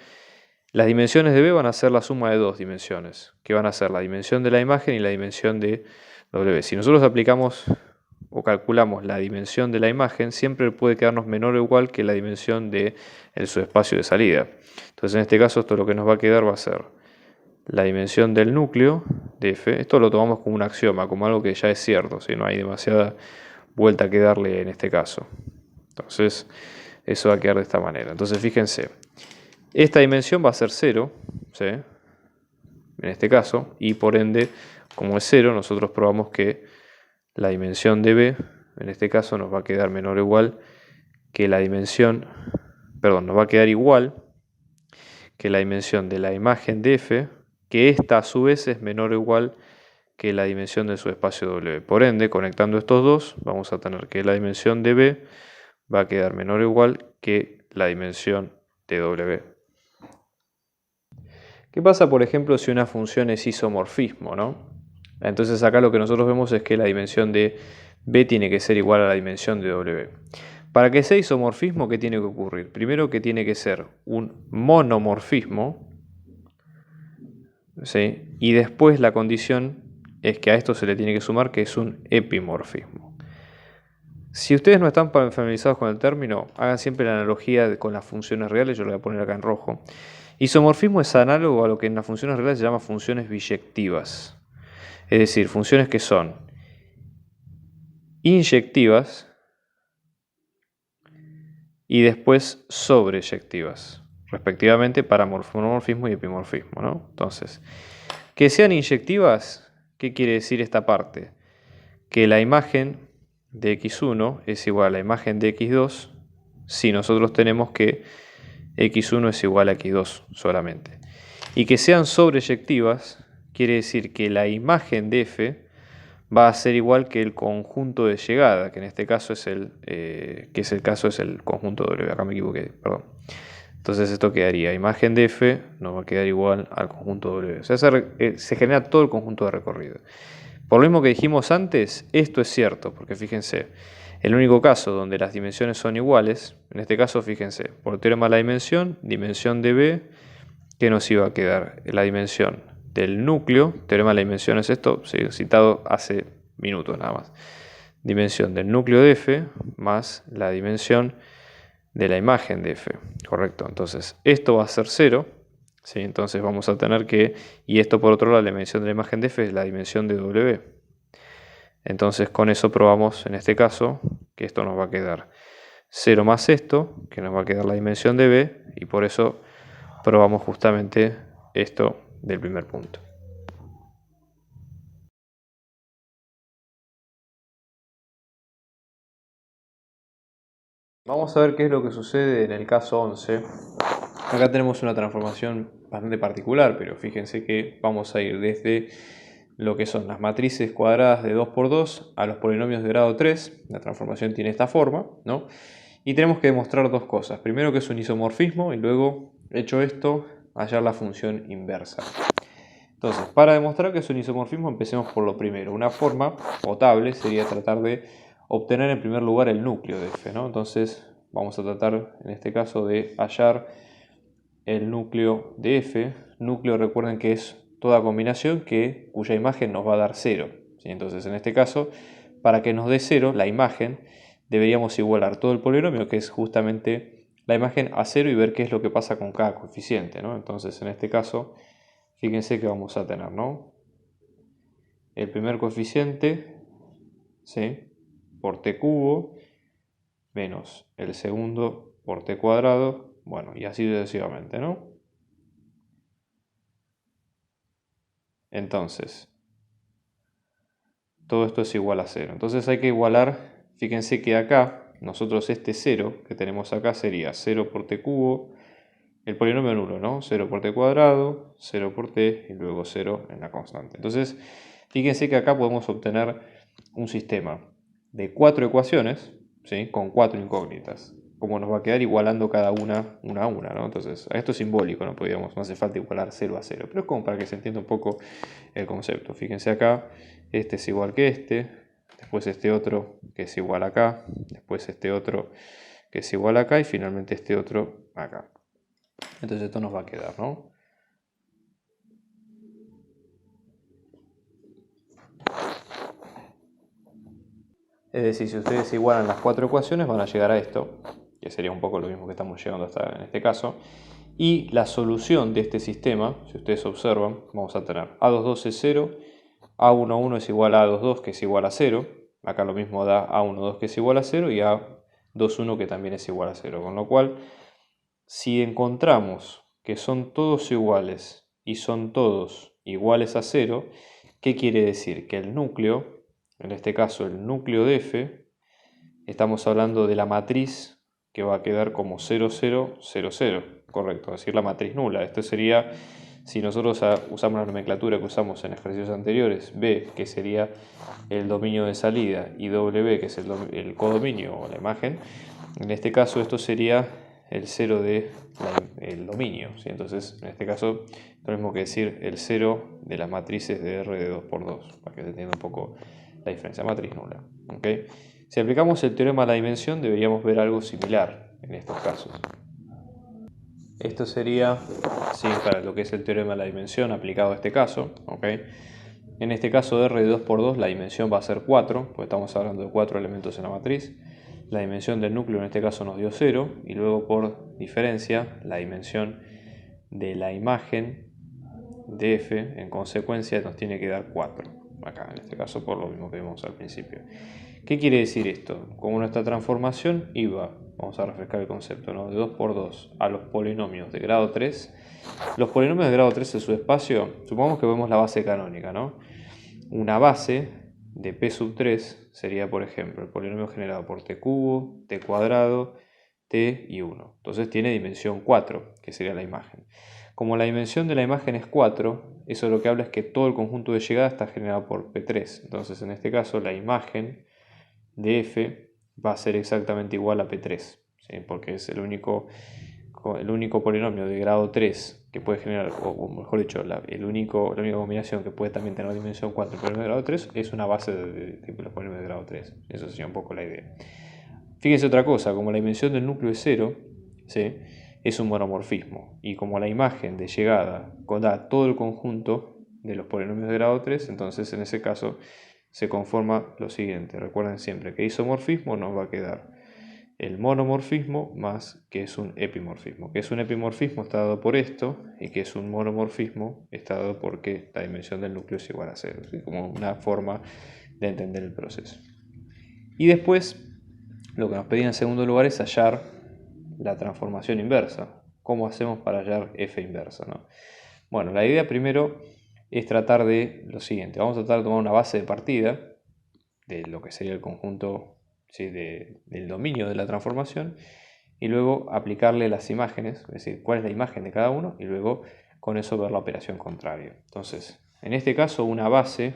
las dimensiones de B van a ser la suma de dos dimensiones, que van a ser la dimensión de la imagen y la dimensión de W. Si nosotros aplicamos o calculamos la dimensión de la imagen, siempre puede quedarnos menor o igual que la dimensión del subespacio de salida. Entonces, en este caso, esto lo que nos va a quedar va a ser la dimensión del núcleo de F. Esto lo tomamos como un axioma, como algo que ya es cierto, ¿sí? No hay demasiada vuelta que darle en este caso. Entonces, eso va a quedar de esta manera. Entonces, fíjense, esta dimensión va a ser 0, ¿sí?, en este caso, y por ende, como es 0, nosotros probamos que la dimensión de B, en este caso, nos va a quedar menor o igual que la dimensión, nos va a quedar igual que la dimensión de la imagen de F, que esta a su vez es menor o igual que la dimensión de su espacio W. Por ende, conectando estos dos, vamos a tener que la dimensión de B va a quedar menor o igual que la dimensión de W. ¿Qué pasa, por ejemplo, si una función es isomorfismo, ¿no? Entonces acá lo que nosotros vemos es que la dimensión de B tiene que ser igual a la dimensión de W. Para que sea isomorfismo, ¿qué tiene que ocurrir? Primero que tiene que ser un monomorfismo, ¿sí?, y después la condición es que a esto se le tiene que sumar que es un epimorfismo. Si ustedes no están familiarizados con el término, hagan siempre la analogía con las funciones reales, yo lo voy a poner acá en rojo. Isomorfismo es análogo a lo que en las funciones reales se llama funciones biyectivas. Es decir, funciones que son inyectivas y después sobreyectivas, respectivamente para monomorfismo y epimorfismo, ¿no? Entonces, que sean inyectivas, ¿qué quiere decir esta parte? Que la imagen de x1 es igual a la imagen de x2 si nosotros tenemos que x1 es igual a x2 solamente. Y que sean sobreyectivas quiere decir que la imagen de f va a ser igual que el conjunto de llegada, que en este caso es el conjunto W. Acá me equivoqué, perdón. Entonces esto quedaría, imagen de f nos va a quedar igual al conjunto W. O sea, se genera todo el conjunto de recorrido. Por lo mismo que dijimos antes, esto es cierto, porque fíjense, el único caso donde las dimensiones son iguales, en este caso fíjense, por teorema de la dimensión de B, ¿qué nos iba a quedar? La dimensión del núcleo, teorema de la dimensión es esto, citado hace minutos nada más. Dimensión del núcleo de f más la dimensión de la imagen de f, correcto. Entonces, esto va a ser 0, ¿sí? Entonces vamos a tener que, y esto por otro lado, la dimensión de la imagen de f es la dimensión de w. Entonces, con eso probamos, en este caso, que esto nos va a quedar 0 más esto, que nos va a quedar la dimensión de b, y por eso probamos justamente esto del primer punto. Vamos a ver qué es lo que sucede en el caso 11. Acá tenemos una transformación bastante particular, pero fíjense que vamos a ir desde lo que son las matrices cuadradas de 2×2 a los polinomios de grado 3. La transformación tiene esta forma, ¿no? Y tenemos que demostrar dos cosas. Primero que es un isomorfismo y luego, hecho esto, hallar la función inversa. Entonces, para demostrar que es un isomorfismo, empecemos por lo primero. Una forma potable sería tratar de obtener en primer lugar el núcleo de f, ¿no? Entonces, vamos a tratar en este caso de hallar el núcleo de f. Núcleo, recuerden que es toda combinación cuya imagen nos va a dar 0. ¿Sí? Entonces, en este caso, para que nos dé 0, la imagen, deberíamos igualar todo el polinomio, que es justamente la imagen a 0, y ver qué es lo que pasa con cada coeficiente, ¿no? Entonces, en este caso, fíjense que vamos a tener, ¿no? El primer coeficiente, ¿sí?, por t cubo, menos el segundo por t cuadrado, bueno, y así sucesivamente, ¿no? Entonces, todo esto es igual a 0. Entonces hay que igualar, fíjense que acá, nosotros este 0 que tenemos acá sería 0 por t cubo, el polinomio nulo, ¿no? 0 por t cuadrado, 0 por t y luego 0 en la constante. Entonces, fíjense que acá podemos obtener un sistema de 4 ecuaciones, ¿sí?, con 4 incógnitas. Como nos va a quedar igualando cada una a una, ¿no? Entonces, esto es simbólico, no hace falta igualar 0 a 0, pero es como para que se entienda un poco el concepto. Fíjense acá, este es igual que este, después este otro que es igual acá, después este otro que es igual acá y finalmente este otro acá. Entonces esto nos va a quedar, ¿no? Es decir, si ustedes igualan las 4 ecuaciones van a llegar a esto, que sería un poco lo mismo que estamos llegando hasta en este caso. Y la solución de este sistema, si ustedes observan, vamos a tener A22 es 0, A11 es igual a A22 que es igual a 0, acá lo mismo da A12 que es igual a 0 y A21 que también es igual a 0, con lo cual si encontramos que son todos iguales y son todos iguales a 0, ¿qué quiere decir? Que el núcleo, en este caso el núcleo de f, estamos hablando de la matriz que va a quedar como 0, 0, 0, 0, correcto, es decir, la matriz nula. Esto sería, si nosotros usamos la nomenclatura que usamos en ejercicios anteriores, B, que sería el dominio de salida, y W, que es el codominio o la imagen, en este caso esto sería el 0 del dominio, ¿sí? Entonces, en este caso, lo mismo que decir el 0 de las matrices de R de 2×2, para que se entienda un poco la diferencia, matriz nula. ¿Okay? Si aplicamos el teorema a la dimensión, deberíamos ver algo similar en estos casos. Esto sería, sí, para lo que es el teorema de la dimensión aplicado a este caso. ¿Okay? En este caso, R de 2×2, la dimensión va a ser 4, porque estamos hablando de 4 elementos en la matriz. La dimensión del núcleo en este caso nos dio 0, y luego por diferencia, la dimensión de la imagen de f, en consecuencia nos tiene que dar 4. Acá, en este caso, por lo mismo que vimos al principio. ¿Qué quiere decir esto? Como nuestra transformación iba, vamos a refrescar el concepto, ¿no? De 2 por 2 a los polinomios de grado 3. Los polinomios de grado 3 en su espacio, supongamos que vemos la base canónica, ¿no? Una base de p sub 3 sería, por ejemplo, el polinomio generado por t cubo, t cuadrado, t y 1. Entonces tiene dimensión 4, que sería la imagen. Como la dimensión de la imagen es 4, eso lo que habla es que todo el conjunto de llegada está generado por P3. Entonces, en este caso, la imagen de f va a ser exactamente igual a P3, ¿sí? Porque es el único polinomio de grado 3 que puede generar, o mejor dicho, la única combinación que puede también tener dimensión 4 pero de grado 3 es una base de los polinomios de grado 3. Eso sería un poco la idea. Fíjense otra cosa, como la dimensión del núcleo es 0, ¿sí? Es un monomorfismo, y como la imagen de llegada da todo el conjunto de los polinomios de grado 3, entonces en ese caso se conforma lo siguiente. Recuerden siempre que isomorfismo nos va a quedar el monomorfismo más que es un epimorfismo. Que es un epimorfismo está dado por esto, y que es un monomorfismo está dado porque la dimensión del núcleo es igual a 0, ¿sí? Como una forma de entender el proceso. Y después, lo que nos pedía en segundo lugar es hallar la transformación inversa. ¿Cómo hacemos para hallar f inversa, ¿no? Bueno, la idea primero es tratar de lo siguiente. Vamos a tratar de tomar una base de partida de lo que sería el conjunto, ¿sí?, del dominio de la transformación, y luego aplicarle las imágenes, es decir, cuál es la imagen de cada uno, y luego con eso ver la operación contraria. Entonces, en este caso, una base,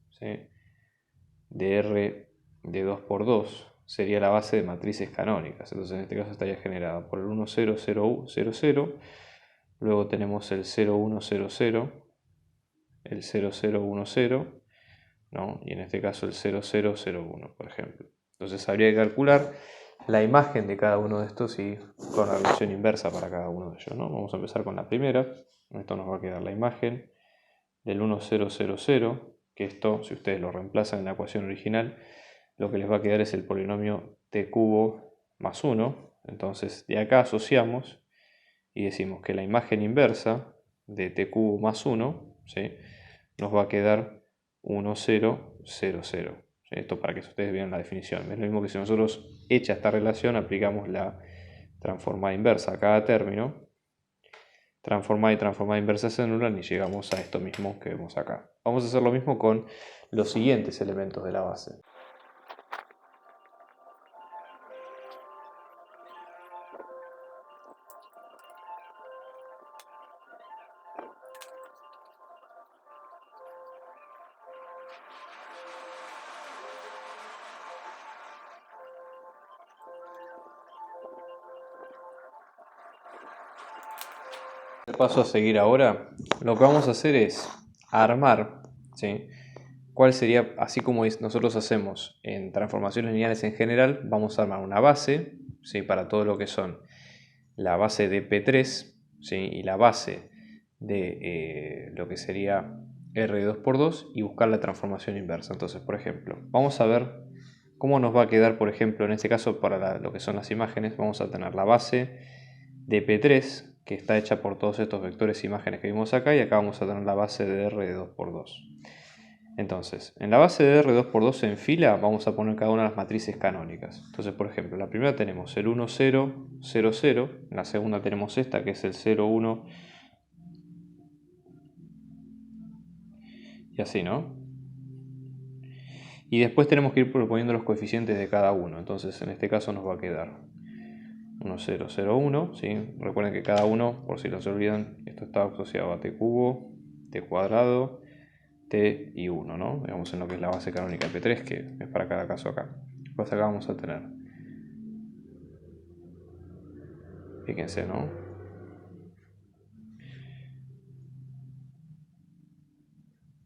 ¿sí?, de R de 2 por 2 sería la base de matrices canónicas. Entonces, en este caso estaría generada por el 1, 0, 0, 0, 0. Luego tenemos el 0, 1, 0, 0, el 0, 0, 1, 0, ¿no? Y en este caso el 0, 0, 0, 1, por ejemplo. Entonces habría que calcular la imagen de cada uno de estos y con la relación inversa para cada uno de ellos, ¿no? Vamos a empezar con la primera. Esto nos va a quedar la imagen del 1, 0, 0, 0, que esto, si ustedes lo reemplazan en la ecuación original, lo que les va a quedar es el polinomio t cubo más 1. Entonces de acá asociamos y decimos que la imagen inversa de t cubo más 1, ¿sí?, nos va a quedar 1, 0, 0, 0. ¿Sí? Esto para que ustedes vean la definición. Es lo mismo que si nosotros, hecha esta relación, aplicamos la transformada inversa a cada término. Transformada y transformada inversa se anulan y llegamos a esto mismo que vemos acá. Vamos a hacer lo mismo con los siguientes elementos de la base. El paso a seguir ahora, lo que vamos a hacer es armar, ¿sí?, cuál sería, así como nosotros hacemos en transformaciones lineales en general, vamos a armar una base, ¿sí?, para todo lo que son la base de P3, ¿sí?, y la base de lo que sería R de 2 por 2 y buscar la transformación inversa. Entonces, por ejemplo, vamos a ver cómo nos va a quedar, por ejemplo, en este caso para lo que son las imágenes, vamos a tener la base de P3, que está hecha por todos estos vectores e imágenes que vimos acá, y acá vamos a tener la base de R de 2 por 2. Entonces, en la base de R 2 por 2 en fila vamos a poner cada una de las matrices canónicas. Entonces, por ejemplo, en la primera tenemos el 1, 0, 0, 0. En la segunda tenemos esta, que es el 0, 1. Y así, ¿no? Y después tenemos que ir proponiendo los coeficientes de cada uno. Entonces, en este caso nos va a quedar 1, 0, 0, 1. ¿Sí? Recuerden que cada uno, por si no se olvidan, esto está asociado a t cubo, t cuadrado, t y 1, ¿no? Digamos en lo que es la base canónica de P3, que es para cada caso acá. Pues acá vamos a tener, fíjense, ¿no?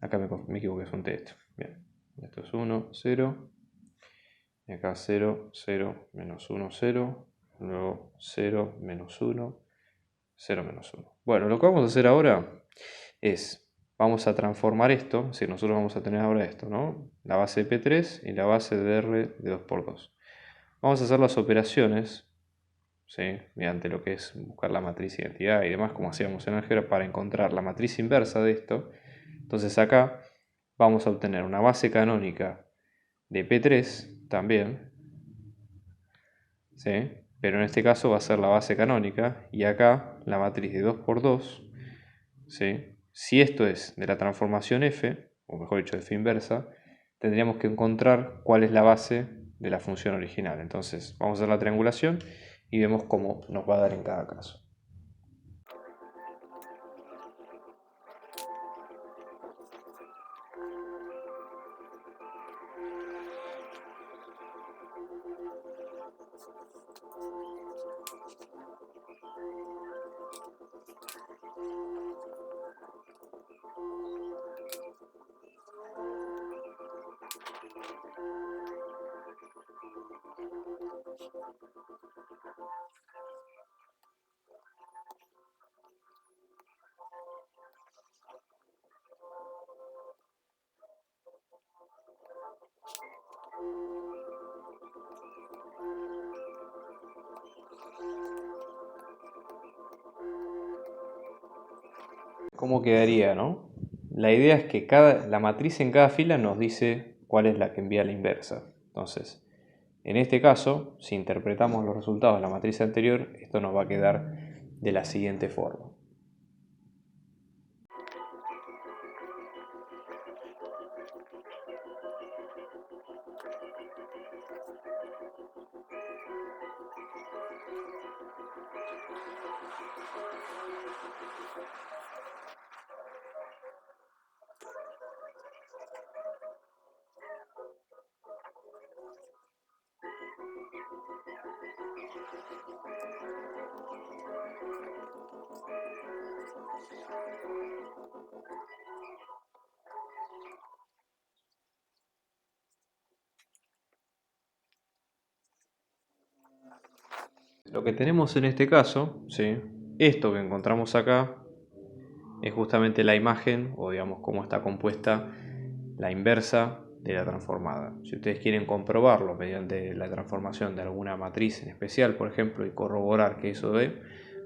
Acá me equivoqué, es un t esto. Bien, esto es 1, 0. Y acá 0, 0, menos 1, 0. Luego 0, menos 1, 0, menos 1. Bueno, lo que vamos a hacer ahora es, vamos a transformar esto, es decir, nosotros vamos a tener ahora esto, ¿no? La base de P3 y la base de R de 2 por 2. Vamos a hacer las operaciones ¿sí? Mediante lo que es buscar la matriz identidad y demás, como hacíamos en álgebra, para encontrar la matriz inversa de esto. Entonces acá vamos a obtener una base canónica de P3 también, ¿sí? Pero en este caso va a ser la base canónica y acá la matriz de 2 por 2, ¿sí? Si esto es de la transformación f, o mejor dicho f inversa, tendríamos que encontrar cuál es la base de la función original. Entonces vamos a hacer la triangulación y vemos cómo nos va a dar en cada caso. ¿Cómo quedaría, no? La idea es que la matriz en cada fila nos dice cuál es la que envía la inversa. Entonces, en este caso, si interpretamos los resultados de la matriz anterior, esto nos va a quedar de la siguiente forma. Lo que tenemos en este caso, ¿sí? Esto que encontramos acá es justamente la imagen, o digamos cómo está compuesta la inversa de la transformada. Si ustedes quieren comprobarlo mediante la transformación de alguna matriz en especial, por ejemplo, y corroborar que eso es,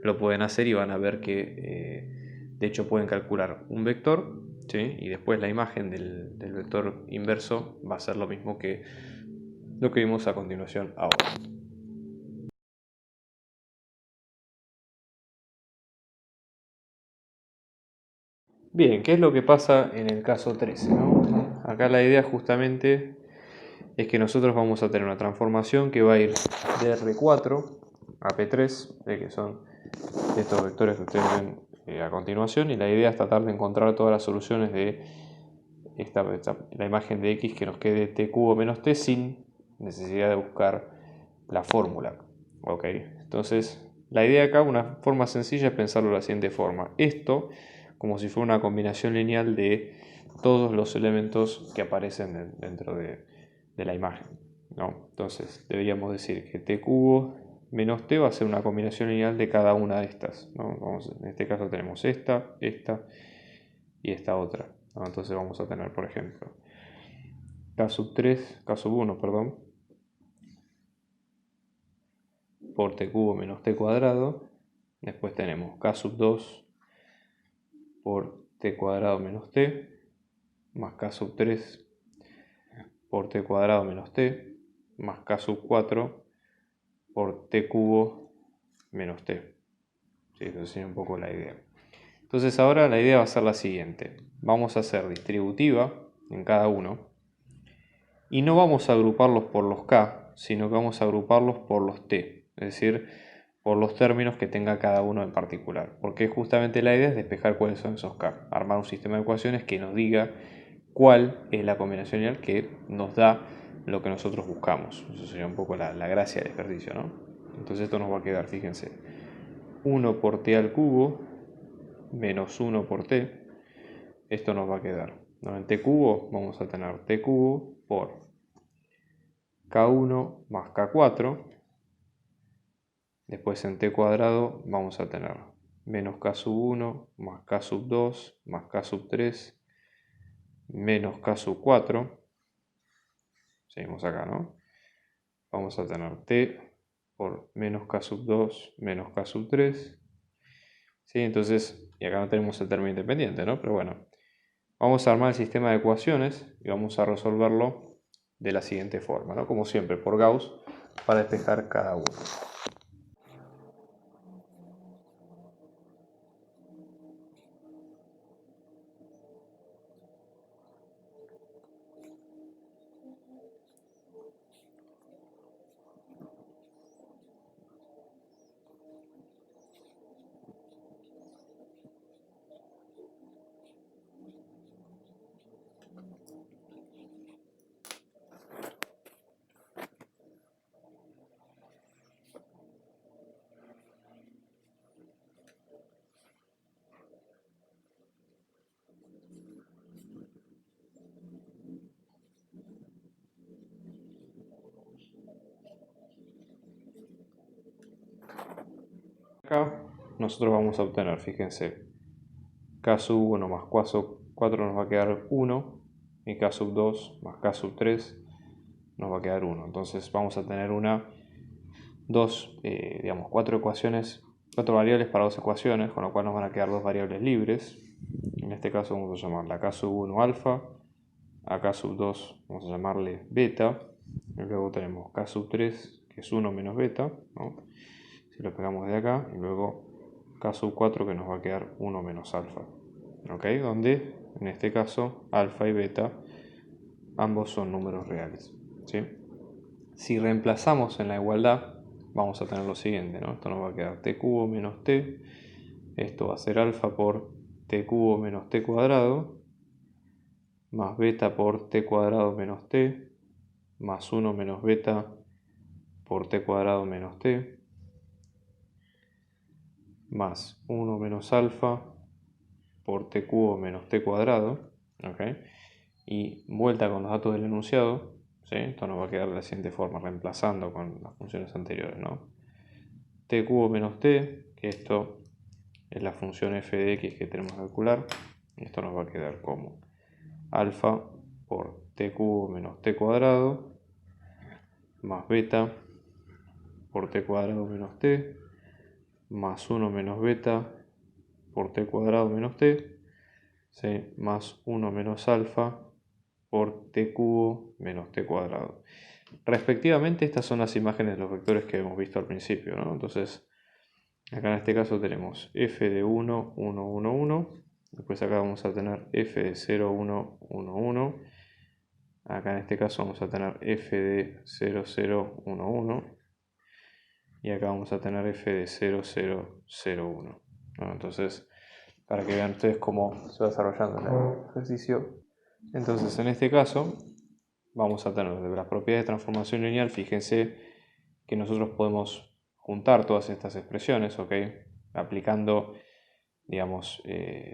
lo pueden hacer y van a ver que de hecho pueden calcular un vector, ¿sí? Y después la imagen del vector inverso va a ser lo mismo que lo que vimos a continuación ahora. Bien, ¿qué es lo que pasa en el caso 13, ¿no? Acá la idea justamente es que nosotros vamos a tener una transformación que va a ir de R4 a P3, que son estos vectores que ustedes ven a continuación, y la idea es tratar de encontrar todas las soluciones de la imagen de X que nos quede T cubo menos T sin necesidad de buscar la fórmula. Ok, entonces la idea acá, una forma sencilla es pensarlo de la siguiente forma. Esto como si fuera una combinación lineal de todos los elementos que aparecen dentro de la imagen, ¿no? Entonces deberíamos decir que T cubo menos T va a ser una combinación lineal de cada una de estas, ¿no? En este caso tenemos esta y esta otra, ¿no? Entonces vamos a tener, por ejemplo, K sub 3, K sub 1, perdón, por T cubo menos T cuadrado. Después tenemos K sub 2 por T cuadrado menos T, más K sub 3 por T cuadrado menos T, más K sub 4 por T cubo menos T. Sí, eso sería un poco la idea. Entonces ahora la idea va a ser la siguiente. Vamos a hacer distributiva en cada uno y no vamos a agruparlos por los K, sino que vamos a agruparlos por los T, es decir, por los términos que tenga cada uno en particular, porque justamente la idea es despejar cuáles son esos K, armar un sistema de ecuaciones que nos diga cuál es la combinación lineal que nos da lo que nosotros buscamos. Eso sería un poco la gracia del ejercicio, ¿no? Entonces esto nos va a quedar, fíjense, 1 por T al cubo menos 1 por T. Esto nos va a quedar, ¿no? En T cubo vamos a tener T cubo por K1 más K4. Después en T cuadrado vamos a tener menos K sub 1 más K sub 2 más K sub 3 menos K sub 4. Seguimos acá, ¿no? Vamos a tener T por menos k sub 2 menos k sub 3. ¿Sí? Entonces, y acá no tenemos el término independiente, ¿no? Pero bueno, vamos a armar el sistema de ecuaciones y vamos a resolverlo de la siguiente forma, ¿no? Como siempre, por Gauss, para despejar cada uno. Acá nosotros vamos a obtener, fíjense, k sub 1 más k sub 4 nos va a quedar 1 y k sub 2 más k sub 3 nos va a quedar 1. Entonces vamos a tener cuatro ecuaciones, cuatro variables para dos ecuaciones, con lo cual nos van a quedar dos variables libres. En este caso vamos a llamarla k sub 1 alfa, a k sub 2 vamos a llamarle beta, y luego tenemos k sub 3 que es 1 menos beta, ¿no? Si lo pegamos de acá, y luego k sub 4 que nos va a quedar 1 menos alfa, ¿ok? Donde en este caso alfa y beta ambos son números reales, ¿sí? Si reemplazamos en la igualdad vamos a tener lo siguiente, ¿no? Esto nos va a quedar t cubo menos t, esto va a ser alfa por t cubo menos t cuadrado, más beta por t cuadrado menos t, más 1 menos beta por t cuadrado menos t, más 1 menos alfa por t cubo menos t cuadrado, ¿ok? Y vuelta con los datos del enunciado, ¿sí? Esto nos va a quedar de la siguiente forma, reemplazando con las funciones anteriores, ¿no? T cubo menos t, que esto es la función f de x que tenemos que calcular, esto nos va a quedar como alfa por t cubo menos t cuadrado, más beta por t cuadrado menos t, más 1 menos beta por t cuadrado menos t, ¿sí? Más 1 menos alfa por t cubo menos t cuadrado. Respectivamente, estas son las imágenes de los vectores que hemos visto al principio, ¿no? Entonces, acá en este caso tenemos f de 1, 1, 1, 1. Después acá vamos a tener f de 0, 1, 1, 1. Acá en este caso vamos a tener f de 0, 0, 1, 1. Y acá vamos a tener f de 0, 0, 0, 1. ¿No? Entonces, para que vean ustedes cómo se va desarrollando el ejercicio. Entonces, en este caso, vamos a tener de las propiedades de transformación lineal. Fíjense que nosotros podemos juntar todas estas expresiones, ¿ok? Aplicando, digamos,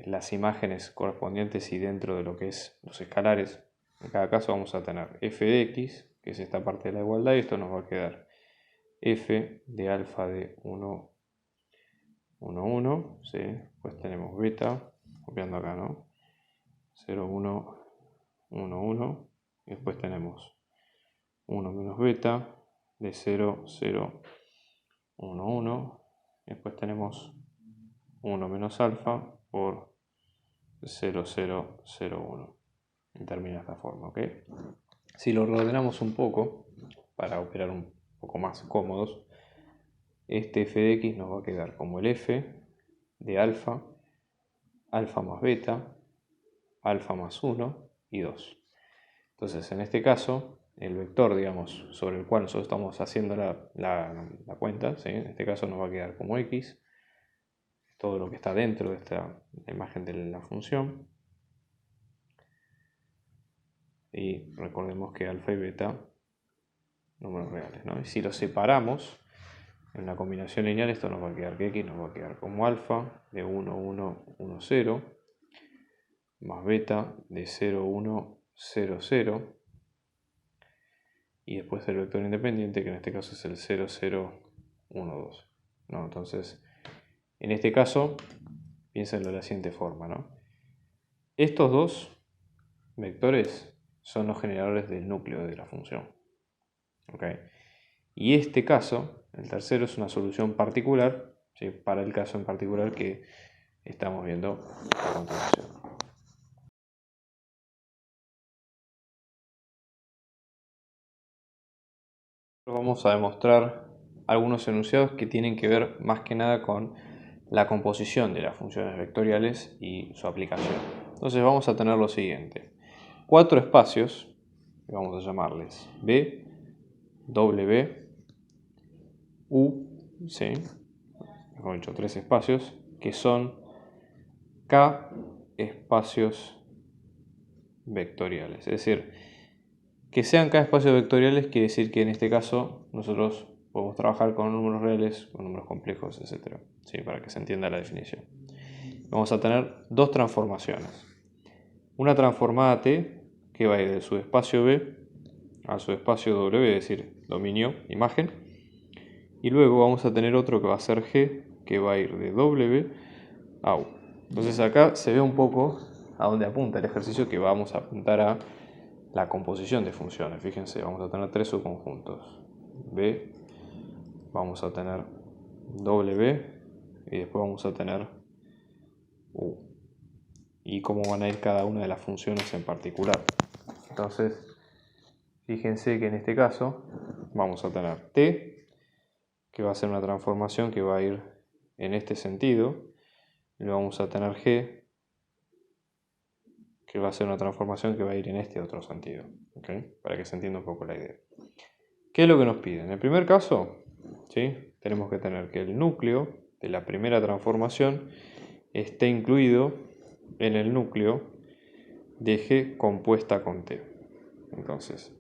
las imágenes correspondientes y dentro de lo que es los escalares. En cada caso vamos a tener f de x, que es esta parte de la igualdad, y esto nos va a quedar f de alfa de 1, 1, 1, ¿sí? Pues tenemos beta, copiando acá, ¿no? 0, 1, 1, 1, y después tenemos 1 menos beta de 0, 0, 1, 1, y después tenemos 1 menos alfa por 0, 0, 0, 1. Y termina de esta forma, ¿ok? Si lo reordenamos un poco, para operar un poco más cómodos, este f de x nos va a quedar como el f de alfa, alfa más beta, alfa más 1 y 2. Entonces, en este caso, el vector, digamos, sobre el cual nosotros estamos haciendo la cuenta, ¿sí? En este caso nos va a quedar como x, todo lo que está dentro de esta imagen de la función. Y recordemos que alfa y beta, números reales, ¿no? Y si los separamos en la combinación lineal, esto nos va a quedar que x nos va a quedar como alfa de 1, 1, 1, 0, más beta de 0, 1, 0, 0, y después el vector independiente, que en este caso es el 0, 0, 1, 2, ¿no? Entonces, en este caso, piénsenlo de la siguiente forma, ¿no? Estos dos vectores son los generadores del núcleo de la función, ¿ok? Y este caso, El tercero es una solución particular, ¿sí? Para el caso en particular que estamos viendo a continuación. Vamos a demostrar algunos enunciados que tienen que ver más que nada con la composición de las funciones vectoriales y su aplicación. Entonces vamos a tener lo siguiente: cuatro espacios, vamos a llamarles B, W, U, ¿sí? Mejor dicho, tres espacios que son K espacios vectoriales. Es decir, que sean K espacios vectoriales quiere decir que en este caso nosotros podemos trabajar con números reales, con números complejos, etc. ¿Sí? Para que se entienda la definición. Vamos a tener dos transformaciones. Una transformada T que va a ir del subespacio B al subespacio W, es decir, dominio, imagen. Y luego vamos a tener otro que va a ser G, que va a ir de W a U. Entonces acá se ve un poco a dónde apunta el ejercicio, que vamos a apuntar a la composición de funciones. Fíjense, vamos a tener tres subconjuntos. B, vamos a tener W y después vamos a tener U. Y cómo van a ir cada una de las funciones en particular. Entonces, fíjense que en este caso vamos a tener T, que va a ser una transformación que va a ir en este sentido. Y luego vamos a tener G, que va a ser una transformación que va a ir en este otro sentido. ¿Okay? Para que se entienda un poco la idea. ¿Qué es lo que nos piden? En el primer caso, ¿sí? Tenemos que tener que el núcleo de la primera transformación esté incluido en el núcleo de G compuesta con T. Entonces,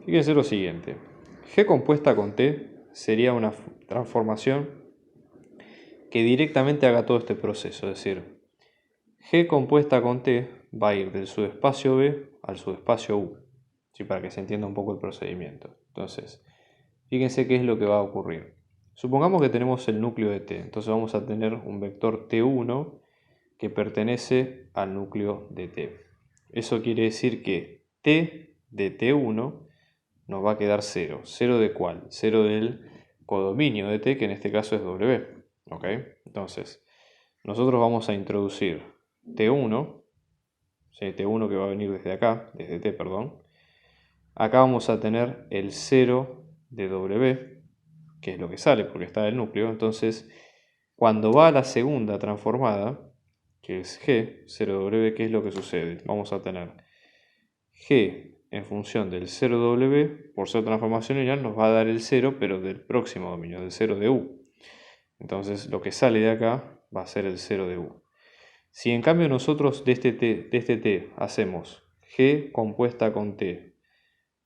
fíjense lo siguiente. G compuesta con T sería una transformación que directamente haga todo este proceso. Es decir, G compuesta con T va a ir del subespacio B al subespacio U. ¿Sí? Para que se entienda un poco el procedimiento. Entonces, fíjense qué es lo que va a ocurrir. Supongamos que tenemos el núcleo de T. Entonces vamos a tener un vector T1 que pertenece al núcleo de T. Eso quiere decir que T de T1 nos va a quedar 0. ¿0 de cuál? 0 del codominio de T, que en este caso es W. ¿Ok? Entonces, nosotros vamos a introducir T1, ¿sí? T1 que va a venir desde acá, desde T, perdón. Acá vamos a tener el 0 de W, que es lo que sale porque está del núcleo. Entonces, cuando va a la segunda transformada, que es G, 0W, ¿qué es lo que sucede? Vamos a tener G en función del 0W, por ser transformación lineal, nos va a dar el 0, pero del próximo dominio, del 0 de U. Entonces, lo que sale de acá va a ser el 0 de U. Si en cambio nosotros de este T hacemos G compuesta con T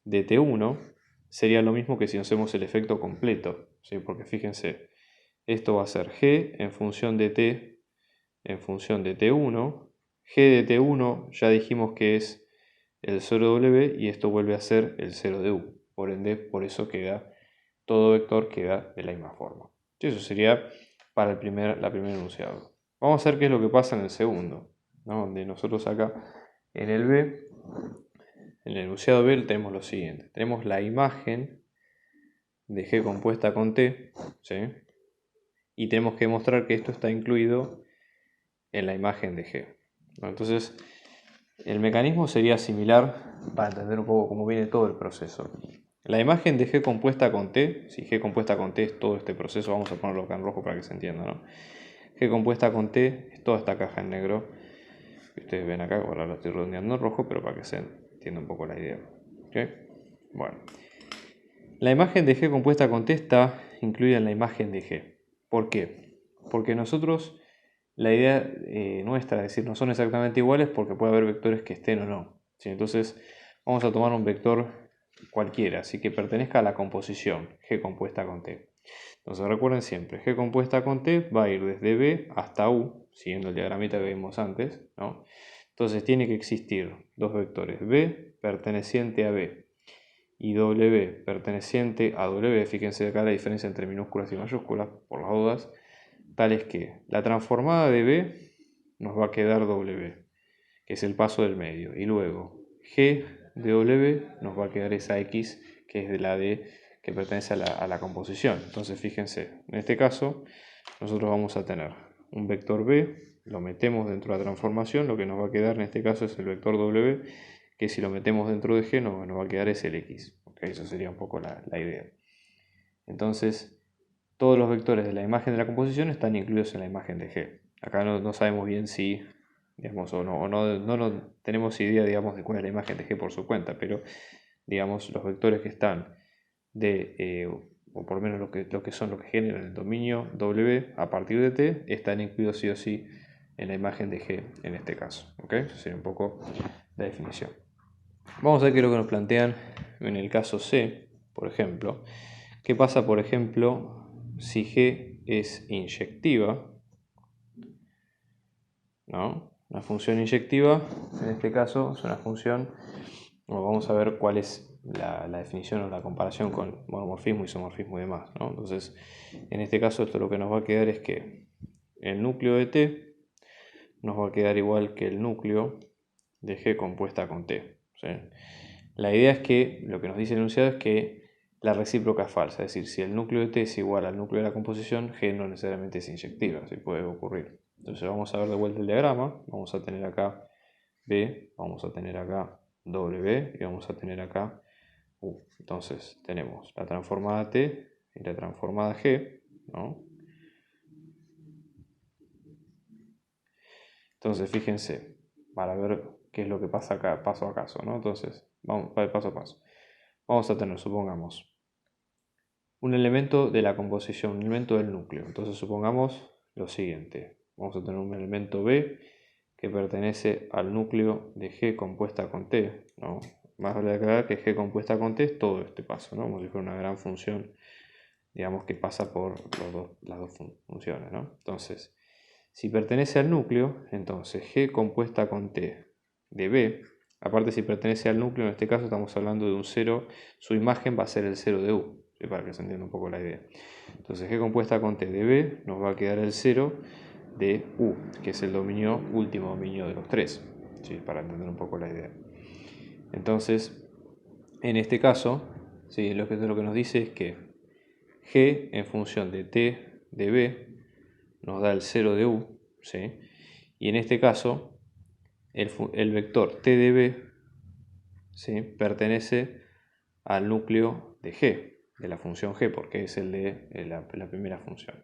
de T1, sería lo mismo que si hacemos el efecto completo, ¿sí? Porque fíjense, esto va a ser G en función de T en función de T1. G de T1 ya dijimos que es el 0W y esto vuelve a ser el 0 de U. Por ende, por eso queda, todo vector queda de la misma forma. Eso sería para la primer enunciado. Vamos a ver qué es lo que pasa en el segundo, ¿no? Donde nosotros acá en el B, en el enunciado B tenemos lo siguiente. Tenemos la imagen de G compuesta con T, ¿sí? Y tenemos que demostrar que esto está incluido en la imagen de G. Entonces, el mecanismo sería similar para entender un poco cómo viene todo el proceso. La imagen de G compuesta con T, si G compuesta con T es todo este proceso, vamos a ponerlo acá en rojo para que se entienda, ¿no? G compuesta con T es toda esta caja en negro que ustedes ven acá, ahora lo estoy redondeando en rojo, pero para que se entienda un poco la idea. ¿Okay? Bueno, la imagen de G compuesta con T está incluida en la imagen de G. ¿Por qué? Porque nosotros, la idea nuestra es decir, no son exactamente iguales porque puede haber vectores que estén o no. ¿Sí? Entonces, vamos a tomar un vector cualquiera, así que pertenezca a la composición G compuesta con T. Entonces recuerden siempre, G compuesta con T va a ir desde B hasta U, siguiendo el diagramita que vimos antes, ¿no? Entonces tiene que existir dos vectores, B perteneciente a B y W perteneciente a W. Fíjense acá la diferencia entre minúsculas y mayúsculas, por las dudas, tal es que la transformada de B nos va a quedar W, que es el paso del medio, y luego G de W nos va a quedar esa X, que es de la D que pertenece a la composición. Entonces fíjense, en este caso nosotros vamos a tener un vector B, lo metemos dentro de la transformación, lo que nos va a quedar en este caso es el vector W, que si lo metemos dentro de G nos va a quedar es el X. ¿Okay? Eso sería un poco la idea. Entonces, todos los vectores de la imagen de la composición están incluidos en la imagen de G. Acá no sabemos bien si, digamos, no tenemos idea, digamos, de cuál es la imagen de G por su cuenta, pero, digamos, los vectores que están o por lo menos lo que son los que generan el dominio W a partir de T, están incluidos sí o sí en la imagen de G en este caso. ¿Okay? Eso sería un poco la definición. Vamos a ver qué es lo que nos plantean en el caso C, por ejemplo. ¿Qué pasa, por ejemplo, si G es inyectiva? ¿No? Una función inyectiva, en este caso, es una función, vamos a ver cuál es la definición o la comparación con monomorfismo, isomorfismo y demás, ¿no? Entonces, en este caso, esto lo que nos va a quedar es que el núcleo de T nos va a quedar igual que el núcleo de G compuesta con T. ¿Sí? La idea es que, lo que nos dice el enunciado es que la recíproca es falsa, es decir, si el núcleo de T es igual al núcleo de la composición, G no necesariamente es inyectiva, así puede ocurrir. Entonces vamos a ver de vuelta el diagrama, vamos a tener acá B, vamos a tener acá W y vamos a tener acá U. Entonces tenemos la transformada T y la transformada G, ¿no? Entonces fíjense, para ver qué es lo que pasa acá, paso a caso, ¿no? Entonces, vamos paso a paso. Vamos a tener, supongamos, un elemento de la composición, un elemento del núcleo. Entonces supongamos lo siguiente. Vamos a tener un elemento B que pertenece al núcleo de G compuesta con T, ¿no? Más vale aclarar que G compuesta con T es todo este paso, ¿no? Como si fuera una gran función, digamos, que pasa por las dos funciones, ¿no? Entonces, si pertenece al núcleo, entonces G compuesta con T de B, aparte si pertenece al núcleo, en este caso estamos hablando de un 0, su imagen va a ser el 0 de U, ¿sí? Para que se entienda un poco la idea. Entonces G compuesta con T de B nos va a quedar el 0 de U, que es el último dominio de los tres, ¿sí? Para entender un poco la idea. Entonces, en este caso, ¿sí? lo que nos dice es que G en función de T de B nos da el 0 de U, ¿sí? Y en este caso, el vector T de B, ¿sí? pertenece al núcleo de G, de la función G, porque es el de la primera función.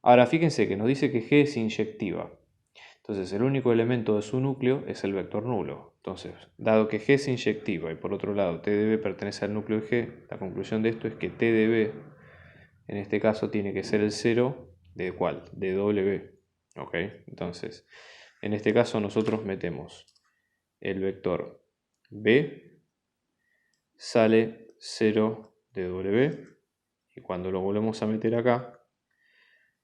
Ahora, fíjense que nos dice que G es inyectiva. Entonces, el único elemento de su núcleo es el vector nulo. Entonces, dado que G es inyectiva y por otro lado T de B pertenece al núcleo de G, la conclusión de esto es que T de B, en este caso, tiene que ser el 0 de ¿cuál? De W. ¿Ok? Entonces, en este caso nosotros metemos el vector B, sale 0 de W, y cuando lo volvemos a meter acá,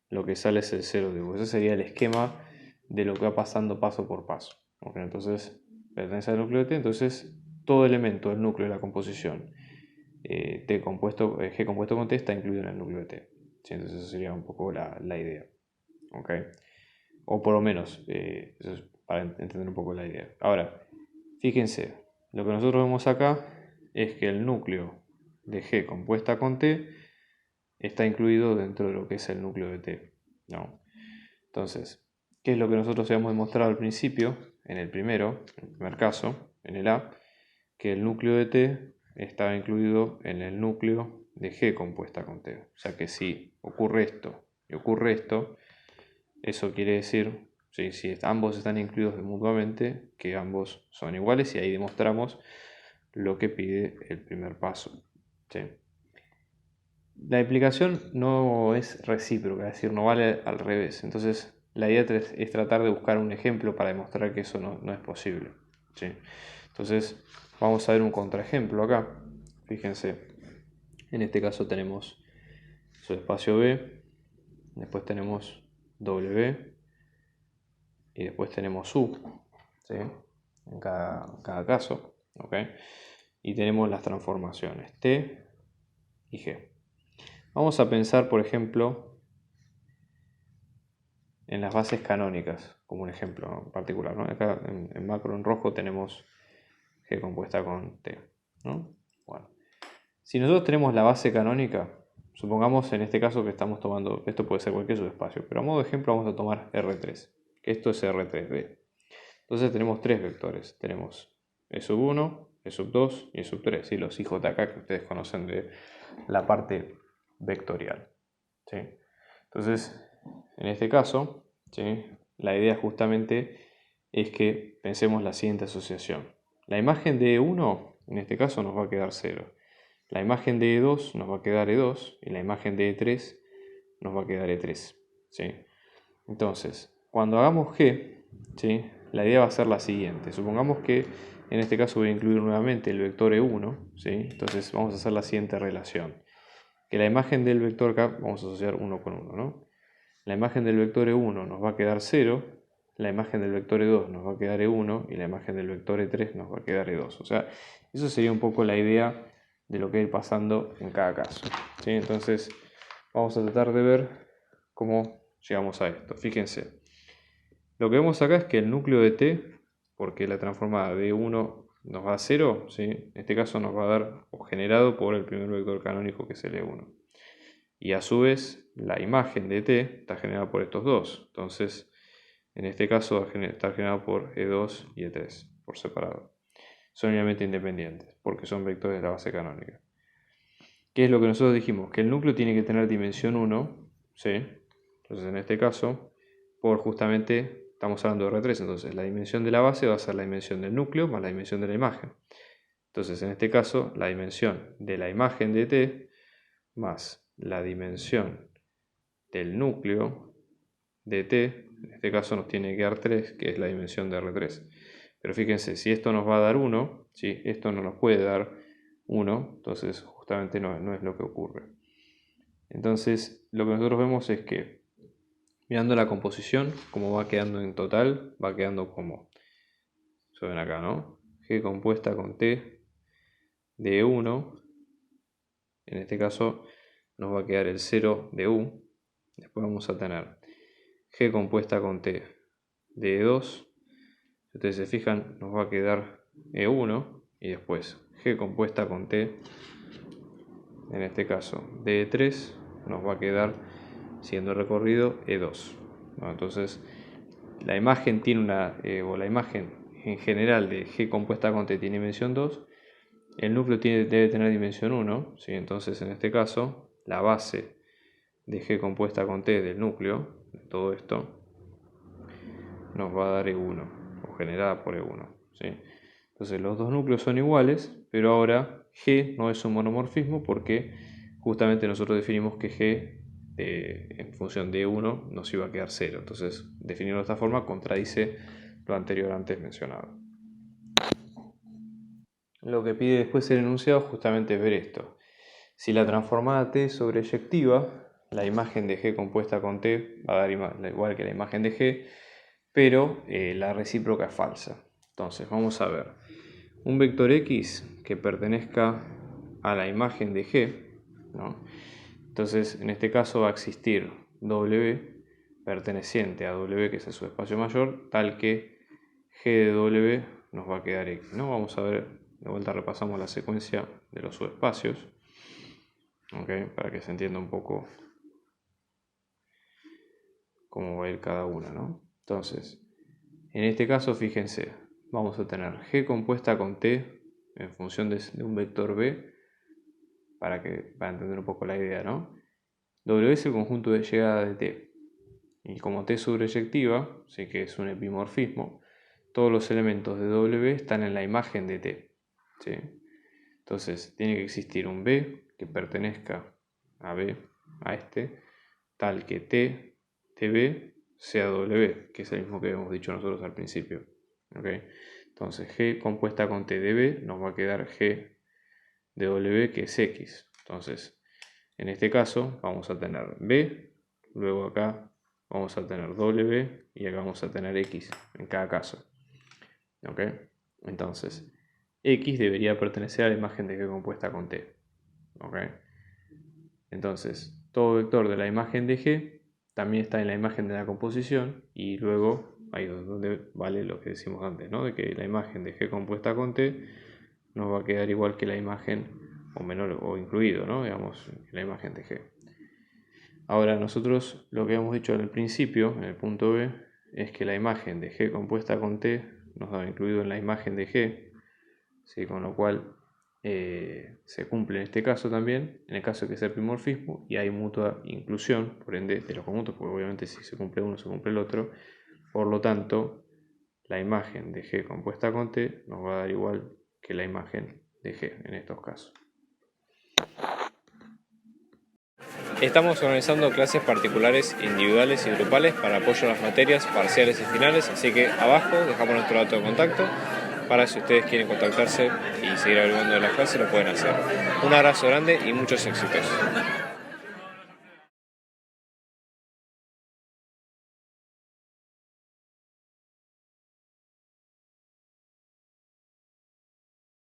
lo que sale es el 0 de U. Ese sería el esquema de lo que va pasando paso por paso. ¿Okay? Entonces, pertenece al núcleo de T, entonces todo elemento del núcleo de la composición G compuesto con T está incluido en el núcleo de T. ¿Sí? Entonces, esa sería un poco la idea. ¿Okay? O por lo menos, eso es para entender un poco la idea. Ahora, fíjense, lo que nosotros vemos acá es que el núcleo de G compuesta con T está incluido dentro de lo que es el núcleo de T, ¿no? Entonces, ¿qué es lo que nosotros habíamos demostrado al principio, en el primer caso, en el A? Que el núcleo de T estaba incluido en el núcleo de G compuesta con T. O sea que si ocurre esto y ocurre esto, eso quiere decir, ¿sí? Si ambos están incluidos mutuamente, que ambos son iguales, y ahí demostramos lo que pide el primer paso. ¿Sí? La implicación no es recíproca, es decir, no vale al revés. Entonces, la idea es tratar de buscar un ejemplo para demostrar que eso no es posible. ¿Sí? Entonces, vamos a ver un contraejemplo acá. Fíjense, en este caso tenemos su espacio B, después tenemos W y después tenemos U, ¿sí? En cada caso. ¿Okay? Y tenemos las transformaciones T y G. Vamos a pensar, por ejemplo, en las bases canónicas, como un ejemplo particular, ¿no? Acá en macro en rojo tenemos G compuesta con T, ¿no? Bueno, Si nosotros tenemos la base canónica, supongamos en este caso que estamos tomando, esto puede ser cualquier subespacio, pero a modo de ejemplo vamos a tomar R3, que esto es R3B. Entonces tenemos tres vectores, tenemos E1, E2 y E3, y los IJK que ustedes conocen de la parte vectorial. ¿Sí? Entonces, en este caso, ¿sí? La idea justamente es que pensemos la siguiente asociación. La imagen de E1, en este caso, nos va a quedar 0. La imagen de E2 nos va a quedar E2 y la imagen de E3 nos va a quedar E3. ¿Sí? Entonces, cuando hagamos G, ¿sí? La idea va a ser la siguiente. Supongamos que en este caso voy a incluir nuevamente el vector E1. ¿Sí? Entonces vamos a hacer la siguiente relación. Que la imagen del vector K vamos a asociar 1 con 1, ¿no? La imagen del vector E1 nos va a quedar 0, la imagen del vector E2 nos va a quedar E1 y la imagen del vector E3 nos va a quedar E2. O sea, eso sería un poco la idea de lo que va a ir pasando en cada caso. ¿Sí? Entonces, vamos a tratar de ver cómo llegamos a esto. Fíjense, lo que vemos acá es que el núcleo de T, porque la transformada de 1 nos va a 0, ¿sí? En este caso nos va a dar o generado por el primer vector canónico que es el E1. Y a su vez, la imagen de T está generada por estos dos. Entonces, en este caso va a estar generado por E2 y E3 por separado. Son linealmente independientes porque son vectores de la base canónica. ¿Qué es lo que nosotros dijimos? Que el núcleo tiene que tener dimensión 1, ¿sí? Entonces, en este caso, por justamente estamos hablando de R3, entonces la dimensión de la base va a ser la dimensión del núcleo más la dimensión de la imagen. Entonces, en este caso, la dimensión de la imagen de T más la dimensión del núcleo de T, en este caso nos tiene que dar 3, que es la dimensión de R3. Pero fíjense, si esto nos va a dar 1, ¿sí? Esto no nos puede dar 1, entonces justamente no es lo que ocurre. Entonces, lo que nosotros vemos es que, mirando la composición, como va quedando en total, va quedando como, se ven acá, ¿no? G compuesta con T de 1, en este caso nos va a quedar el 0 de U, después vamos a tener G compuesta con T de E2, si ustedes se fijan nos va a quedar E1 y después G compuesta con T, en este caso de E3, nos va a quedar siendo recorrido E2. ¿No? Entonces la imagen tiene o la imagen en general de G compuesta con T tiene dimensión 2, el núcleo debe tener dimensión 1, ¿sí? Entonces en este caso la base de G compuesta con T del núcleo, de todo esto, nos va a dar E1, o generada por E1. ¿Sí? Entonces los dos núcleos son iguales, pero ahora G no es un monomorfismo porque justamente nosotros definimos que G en función de E1 nos iba a quedar 0. Entonces definirlo de esta forma contradice lo anterior antes mencionado. Lo que pide después el enunciado justamente es ver esto. Si la transformada T es sobreyectiva, la imagen de G compuesta con T va a dar igual que la imagen de G, pero la recíproca es falsa. Entonces vamos a ver un vector X que pertenezca a la imagen de G, ¿no? Entonces en este caso va a existir W perteneciente a W, que es el subespacio mayor, tal que G de W nos va a quedar X, ¿no? Vamos a ver, de vuelta repasamos la secuencia de los subespacios, ¿okay? Para que se entienda un poco cómo va a ir cada una, ¿no? Entonces, en este caso, fíjense, vamos a tener G compuesta con T en función de un vector B, para entender un poco la idea, ¿no? W es el conjunto de llegada de T. Y como T es sobreyectiva, sí que es un epimorfismo, todos los elementos de W están en la imagen de T. ¿Sí? Entonces, tiene que existir un B que pertenezca a B, a este, tal que T, TB, sea W, que es el mismo que habíamos dicho nosotros al principio. ¿Okay? Entonces G compuesta con T de B nos va a quedar G de W, que es X. Entonces, en este caso vamos a tener B, luego acá vamos a tener W y acá vamos a tener X en cada caso. ¿Okay? Entonces, X debería pertenecer a la imagen de G compuesta con T. ¿Okay? Entonces, todo vector de la imagen de G también está en la imagen de la composición y luego ahí es donde vale lo que decimos antes, ¿no? De que la imagen de G compuesta con T nos va a quedar igual que la imagen o menor o incluido, ¿no? Digamos, en la imagen de G. Ahora nosotros lo que habíamos dicho al principio, en el punto B, es que la imagen de G compuesta con T nos da incluido en la imagen de G, ¿sí? Con lo cual se cumple en este caso también, en el caso de que sea primorfismo y hay mutua inclusión, por ende, de los conjuntos, porque obviamente si se cumple uno se cumple el otro, por lo tanto, la imagen de G compuesta con T nos va a dar igual que la imagen de G en estos casos. Estamos organizando clases particulares, individuales y grupales para apoyo a las materias parciales y finales, así que abajo dejamos nuestro dato de contacto para si ustedes quieren contactarse y seguir averiguando de las clases lo pueden hacer. Un abrazo grande y muchos éxitos.